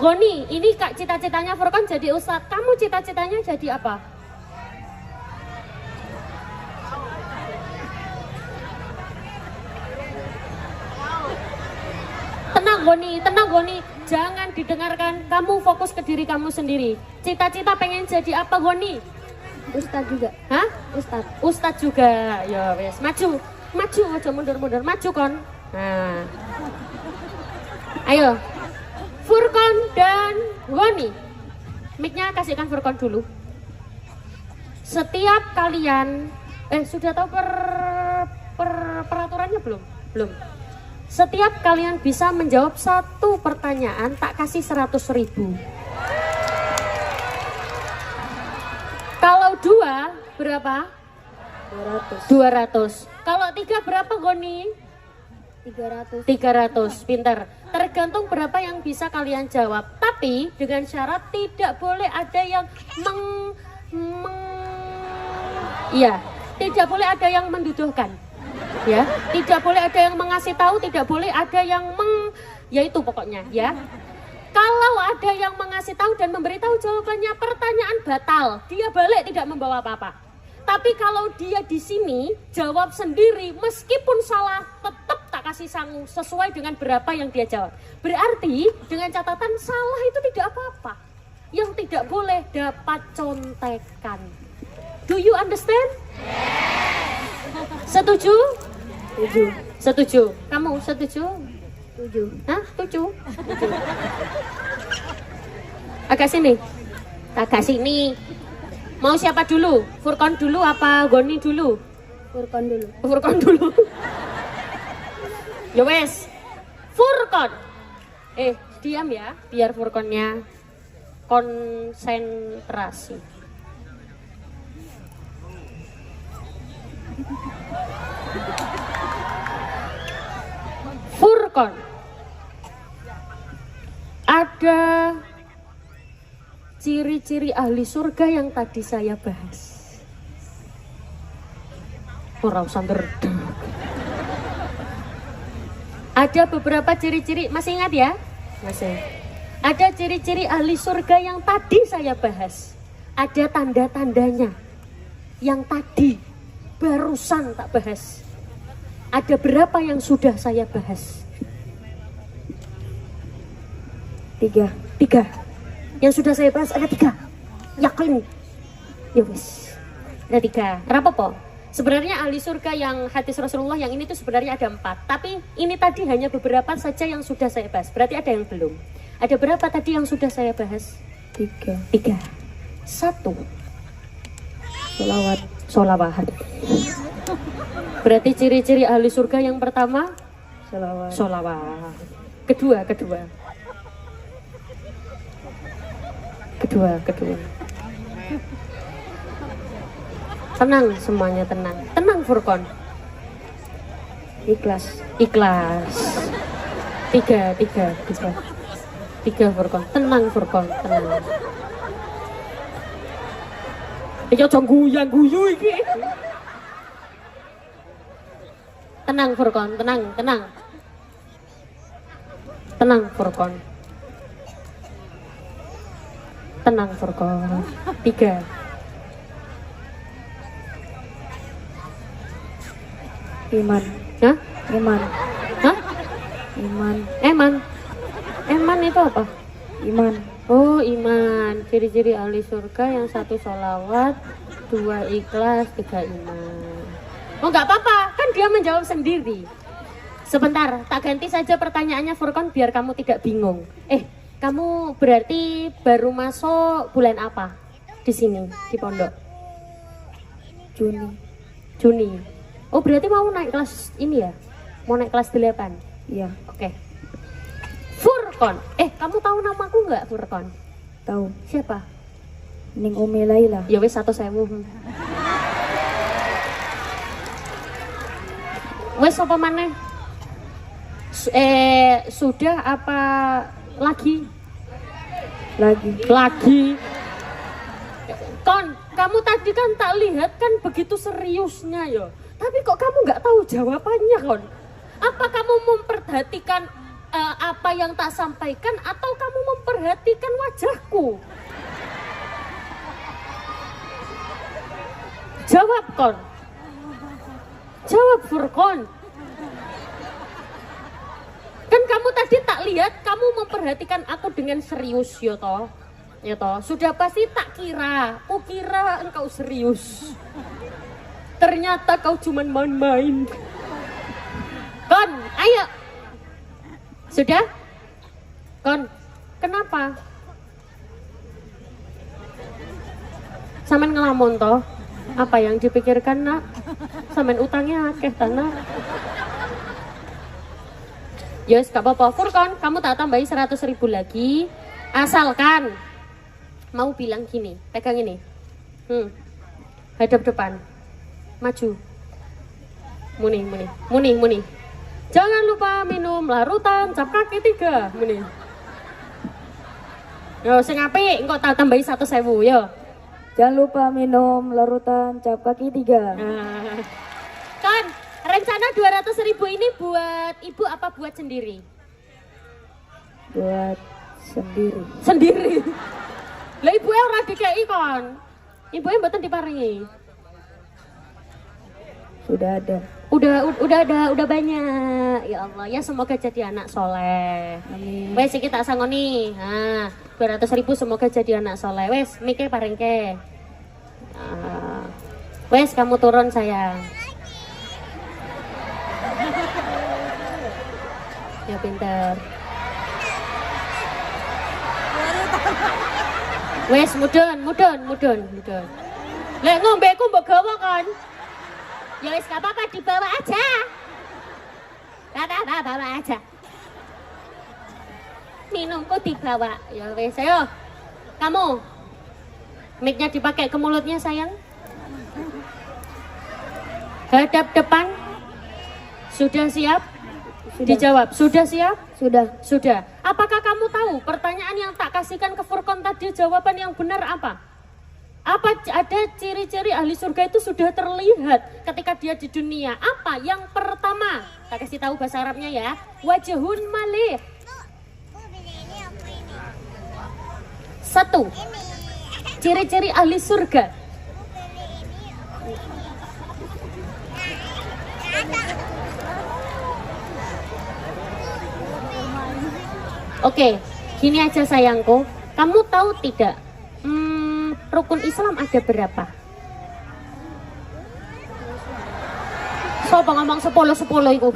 Goni, ini Kak cita-citanya Furqan jadi ustadz. Kamu cita-citanya jadi apa? Tenang Goni, jangan didengarkan. Kamu fokus ke diri kamu sendiri. Cita-cita pengen jadi apa Goni? Ustadz juga. Hah? Ustadz juga. Ya wes, maju, aja mundur-mundur, maju kon. Nah, ayo, Furqan dan Goni. Mic-nya kasihkan Furqan dulu. Setiap kalian, sudah tahu peraturannya belum? Belum. Setiap kalian bisa menjawab satu pertanyaan, tak kasih 100.000. Kalau 2 berapa? 200. Kalau 3 berapa Goni? 300. Pinter. Tergantung berapa yang bisa kalian jawab. Tapi dengan syarat tidak boleh ada yang tidak boleh ada yang menduduhkan. Ya, tidak boleh ada yang mengasih tahu, tidak boleh ada yang yaitu pokoknya ya. Kalau ada yang mengasih tahu dan memberitahu jawabannya, pertanyaan batal. Dia balik tidak membawa apa-apa. Tapi kalau dia di sini jawab sendiri, meskipun salah, tetap tak kasih sangu sesuai dengan berapa yang dia jawab. Berarti dengan catatan salah itu tidak apa-apa. Yang tidak boleh dapat contekan. Do you understand? Setuju? Setuju. Kamu setuju? Setuju. Hah? Setuju? Agak sini. Agak sini. Mau siapa dulu? Furqan dulu apa Goni dulu? Furqan dulu. Ya wes. Furqan. Diam ya, biar Furqannya konsentrasi. Furqan, ada ciri-ciri ahli surga yang tadi saya bahas. Orang sanderda. Ada beberapa ciri-ciri, masih ingat ya? Masih. Ada ciri-ciri ahli surga yang tadi saya bahas. Ada tanda-tandanya yang tadi barusan tak bahas. Ada berapa yang sudah saya bahas? 3. Yang sudah saya bahas ada 3. Yakin? Ya wis. Ada 3. Kenapa po? Sebenarnya ahli surga yang hadis Rasulullah yang ini tuh sebenarnya ada 4. Tapi ini tadi hanya beberapa saja yang sudah saya bahas. Berarti ada yang belum. Ada berapa tadi yang sudah saya bahas? 3. 1. Sholawat. Berarti ciri-ciri ahli surga yang pertama sholawat. Kedua. Tenang semuanya, tenang Furqan. Ikhlas. 3 Furqan. Tenang Furqan, tenang. Iki aja guyu iki. Tenang Furqan, tenang. Tenang Furqan. 3. Iman. Hah? Iman. Hah? Iman. Eman itu apa? Iman. Oh, iman. Ciri-ciri ahli surga yang 1 sholawat, 2 ikhlas, 3 iman. Oh, nggak apa-apa, kan dia menjawab sendiri. Sebentar, tak ganti saja pertanyaannya Furqan biar kamu tidak bingung. Kamu berarti baru masuk bulan apa di sini di pondok? Juni. Oh, berarti mau naik kelas ini ya? Mau naik kelas 8? Iya. Oke. Furqan, kamu tahu namaku nggak Furqan? Tahu. Siapa? Ning Umi Laila. Ya wis 100.000. Wes apa maneh? Sudah apa lagi? Lagi. Kon, kamu tadi kan tak lihat kan begitu seriusnya ya. Tapi kok kamu nggak tahu jawabannya, Kon? Apa kamu memperhatikan apa yang tak sampaikan atau kamu memperhatikan wajahku? Jawab, Kon. Jawab, Furqon. Kan kamu tadi tak lihat kamu memperhatikan aku dengan serius ya toh. Ya toh, sudah pasti tak kira. Kukira engkau serius. Ternyata kau cuman main-main. Kon, ayo. Sudah? Kon, kenapa? Samen ngelamun toh? Apa yang dipikirkan nak? Samen utangnya akeh tanah. Yos, gak apa-apa. Furqon, kamu tak tambahi 100.000 lagi. Asalkan mau bilang gini, pegang ini. Hadap depan. Maju. Muni. Jangan lupa minum larutan cap kaki 3. Muni. Yo, sing apik engko tak tambahi 100.000 yo. Jangan lupa minum larutan cap kaki 3. Kan, rencana 200.000 ini buat ibu apa buat sendiri? Buat sendiri. Sendiri. Lah ibu ora dikei kon. Ibu mboten diparingi. Sudah ada. Udah banyak. Ya Allah, ya semoga jadi anak soleh. Amin. Wes iki tak sangoni. Nah, 200.000 semoga jadi anak soleh. Wes, mike paringke. Wes kamu turun sayang. Ya pintar. Wes mudun. Lek ngombeku mbok gawa kan. Ya wes gak apa-apa dibawa aja. Bawa aja. Minumku dibawa. Ya wes ayo. Kamu. Mic-nya dipakai ke mulutnya sayang. Hadap depan. Sudah siap? Sudah. Dijawab. Sudah siap? Sudah. Apakah kamu tahu pertanyaan yang tak kasihkan ke Furqon tadi jawaban yang benar apa? Apa ada ciri-ciri ahli surga itu sudah terlihat ketika dia di dunia? Apa? Yang pertama, tak kasih tahu bahasa Arabnya ya. Wajhun malih. 1. Ciri-ciri ahli surga. Oke, gini aja sayangku. Kamu tahu tidak? Rukun Islam ada berapa? Sopo ngomong 10 itu,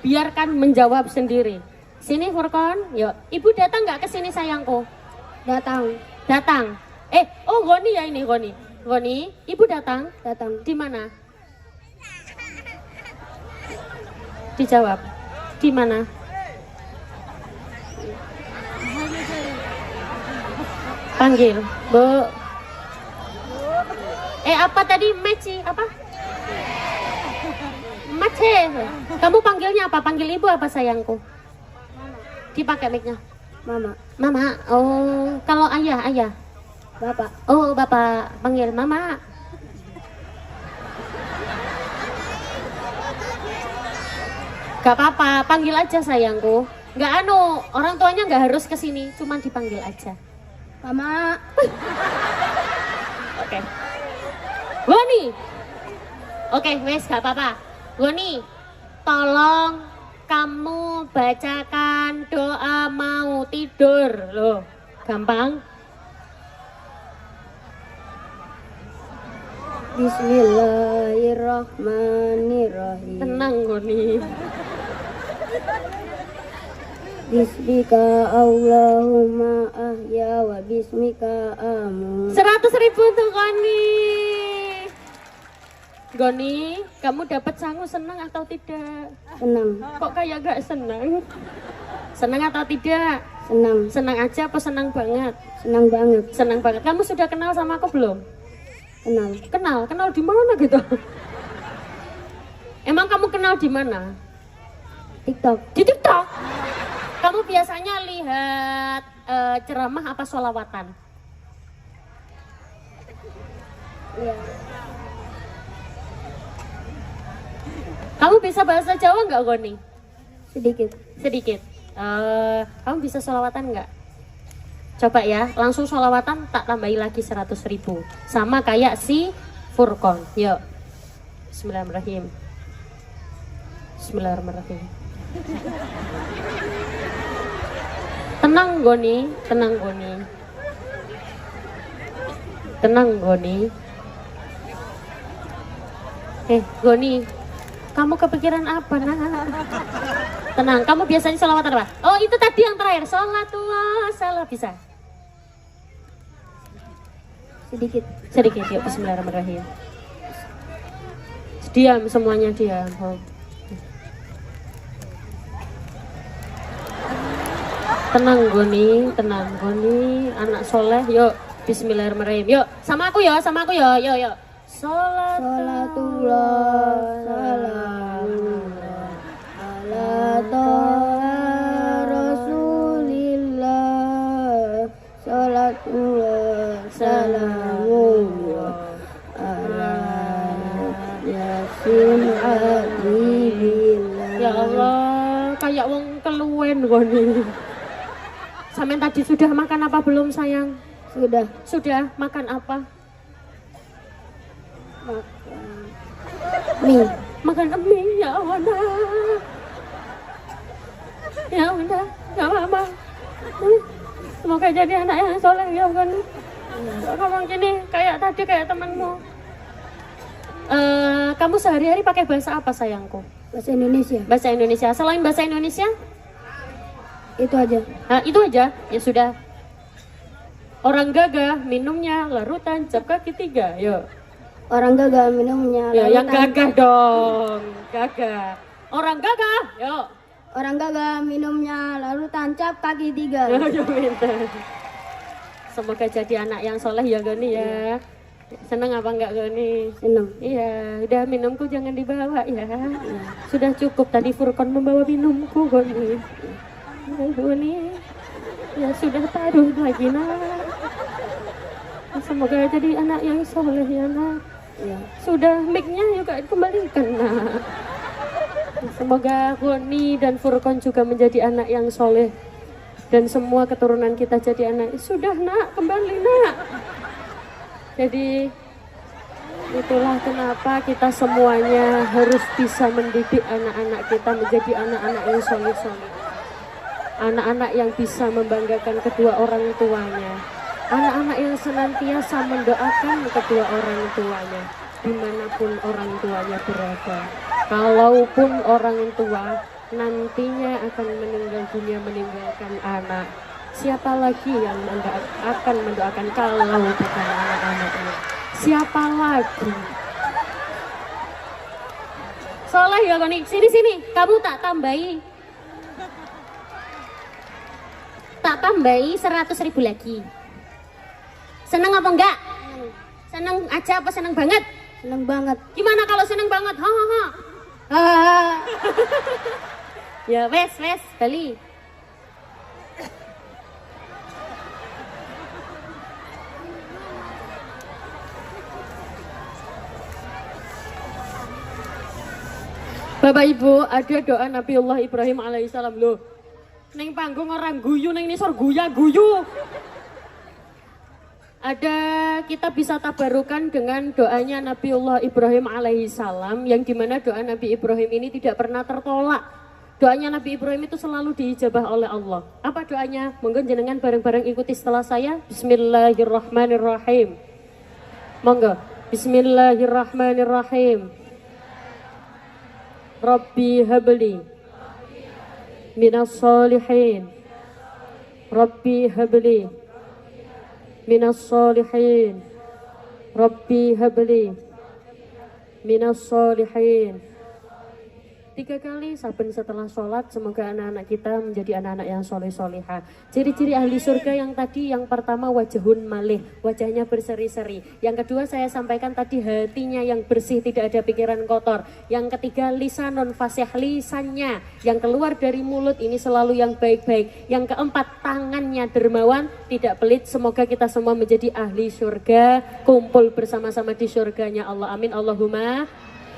biarkan menjawab sendiri. Sini Furqon, yuk. Ibu datang nggak ke sini sayangku? Datang. Oh Goni ya ini Goni. Ibu datang? Di mana? Dijawab. Di mana? Panggil, Bu. Apa tadi? Meci, apa? Mace. Kamu panggilnya apa? Panggil ibu apa sayangku? Dipakai mic-nya. Mama. Oh, kalau ayah. Bapak. Oh, bapak. Panggil mama. Gak apa-apa, panggil aja sayangku. Gak orang tuanya gak harus kesini, cuman dipanggil aja. Mama. Oke. Goni. Oke, wes gak apa-apa. Goni, tolong kamu bacakan doa mau tidur. Loh, gampang. Bismillahirrahmanirrahim. Tenang Goni. Bismika Allahumma ahya wa bismika amut. 100.000 untuk Goni, kamu dapat sangu senang atau tidak? Senang. Kok kayak gak senang? Senang atau tidak? Senang. Senang aja apa senang banget? Senang banget. Senang banget. Kamu sudah kenal sama aku belum? Kenal. Kenal di mana gitu? Emang kamu kenal di mana? TikTok. Di TikTok. Kamu biasanya lihat ceramah apa sholawatan? Iya. Kamu bisa bahasa Jawa nggak, Goni? Sedikit. Sedikit. Kamu bisa sholawatan nggak? Coba ya, langsung sholawatan tak tambahi lagi 100.000. Sama kayak si Furqan. Yuk. Bismillahirrahmanirrahim. Bismillahirrahmanirrahim. Tenang Goni, tenang Goni. Tenang Goni. Goni, kamu kepikiran apa nak? Tenang, kamu biasanya sholawatan apa? Oh itu tadi yang terakhir, sholatullah salah bisa? Sedikit. Sedikit, yuk bismillahirrahmanirrahim. Diam, semuanya diam. Oh. Tenang Goni, anak soleh, yuk bismillahirrahmanirrahim. Yuk, sama aku ya, yuk. Sholatullah salamullah ala toha rasulillah. Sholatullah salamullah ala yasin habibillah. Ya Allah, kayak wong keluwen Goni. Sampean tadi sudah makan apa belum sayang? Sudah. Sudah, makan apa? Mie. Makan mie, ya Allah. Ya udah, gak apa-apa. Semoga jadi anak yang soleh ya kan. Ngomong gini, kayak tadi kayak temanmu. Kamu sehari-hari pakai bahasa apa sayangku? Bahasa Indonesia. Bahasa Indonesia. Selain bahasa Indonesia? Itu aja. Nah, itu aja. Ya sudah. Orang gagah minumnya larutan cap kaki 3. Yuk. Orang gagah minumnya Ya, yang larutan. gagah dong. Gagah. Orang gagah. Yuk. Orang gagah minumnya lalu tancap kaki 3. Ya, minta. Semoga jadi anak yang soleh ya Goni ya. Seneng apa enggak Goni? Senang. Iya, udah minumku jangan dibawa ya. Sudah cukup tadi Furqan membawa minumku Goni. Ya, Goni. Ya sudah taruh lagi nak. Semoga jadi anak yang soleh ya nak. Ya. Sudah mic-nya juga kembalikan nak. Semoga Goni dan Furqan juga menjadi anak yang soleh. Dan semua keturunan kita jadi anak. Sudah nak, kembali nak. Jadi itulah kenapa kita semuanya harus bisa mendidik anak-anak kita menjadi anak-anak yang soleh-soleh. Anak-anak yang bisa membanggakan kedua orang tuanya. Anak-anak yang senantiasa mendoakan kedua orang tuanya dimanapun orang tuanya berada. Kalaupun orang tua nantinya akan meninggal dunia meninggalkan anak, siapa lagi yang akan mendoakan kalau bukan anak-anaknya? Siapa lagi? Soleh ya Goni, sini kamu tak tambahi 100.000 lagi. Seneng apa enggak? Seneng aja apa seneng banget? Senang banget. Gimana kalau seneng banget? Ya wes bali. Bapak Ibu, ada doa Nabiullah Ibrahim alaihissalam loh. Neng panggung orang guyu, neng nisor guyu. Ada kita bisa tabarukan dengan doanya Nabiullah Ibrahim alaihissalam, yang dimana doa Nabi Ibrahim ini tidak pernah tertolak. Doanya Nabi Ibrahim itu selalu diijabah oleh Allah. Apa doanya? Monggo jenengan bareng-bareng ikuti setelah saya. Bismillahirrahmanirrahim. Monggo. Bismillahirrahmanirrahim. Rabbi habli minas solihin. Rabbi habli minas solihin. Rabbi habli minas solihin. 3 kali saben setelah sholat. Semoga anak-anak kita menjadi anak-anak yang soleh-soleha. Ciri-ciri ahli surga yang tadi, yang pertama wajhun malih, wajahnya berseri-seri. Yang kedua saya sampaikan tadi, hatinya yang bersih, tidak ada pikiran kotor. Yang ketiga lisanun fasih, lisannya yang keluar dari mulut ini selalu yang baik-baik. Yang keempat tangannya dermawan, tidak pelit. Semoga kita semua menjadi ahli surga, kumpul bersama-sama di surganya Allah. Amin Allahumma.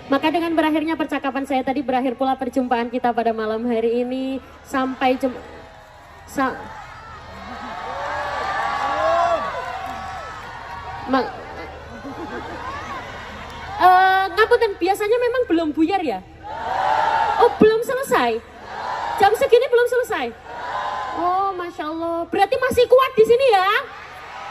Maka dengan berakhirnya percakapan saya tadi, berakhir pula perjumpaan kita pada malam hari ini. Sampai jumpa. Ngapunten, biasanya memang belum buyar ya? Oh, belum selesai? Jam segini belum selesai? Oh, Masya Allah. Berarti masih kuat di sini ya?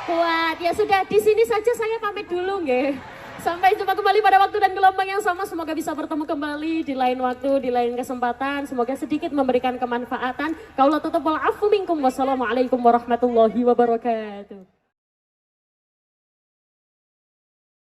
Kuat. Ya sudah, di sini saja saya pamit dulu nggih. Sampai jumpa kembali pada waktu dan gelombang yang sama. Semoga bisa bertemu kembali di lain waktu, di lain kesempatan. Semoga sedikit memberikan kemanfaatan. Kaulah tutup wal afu minkum. Wassalamualaikum warahmatullahi wabarakatuh.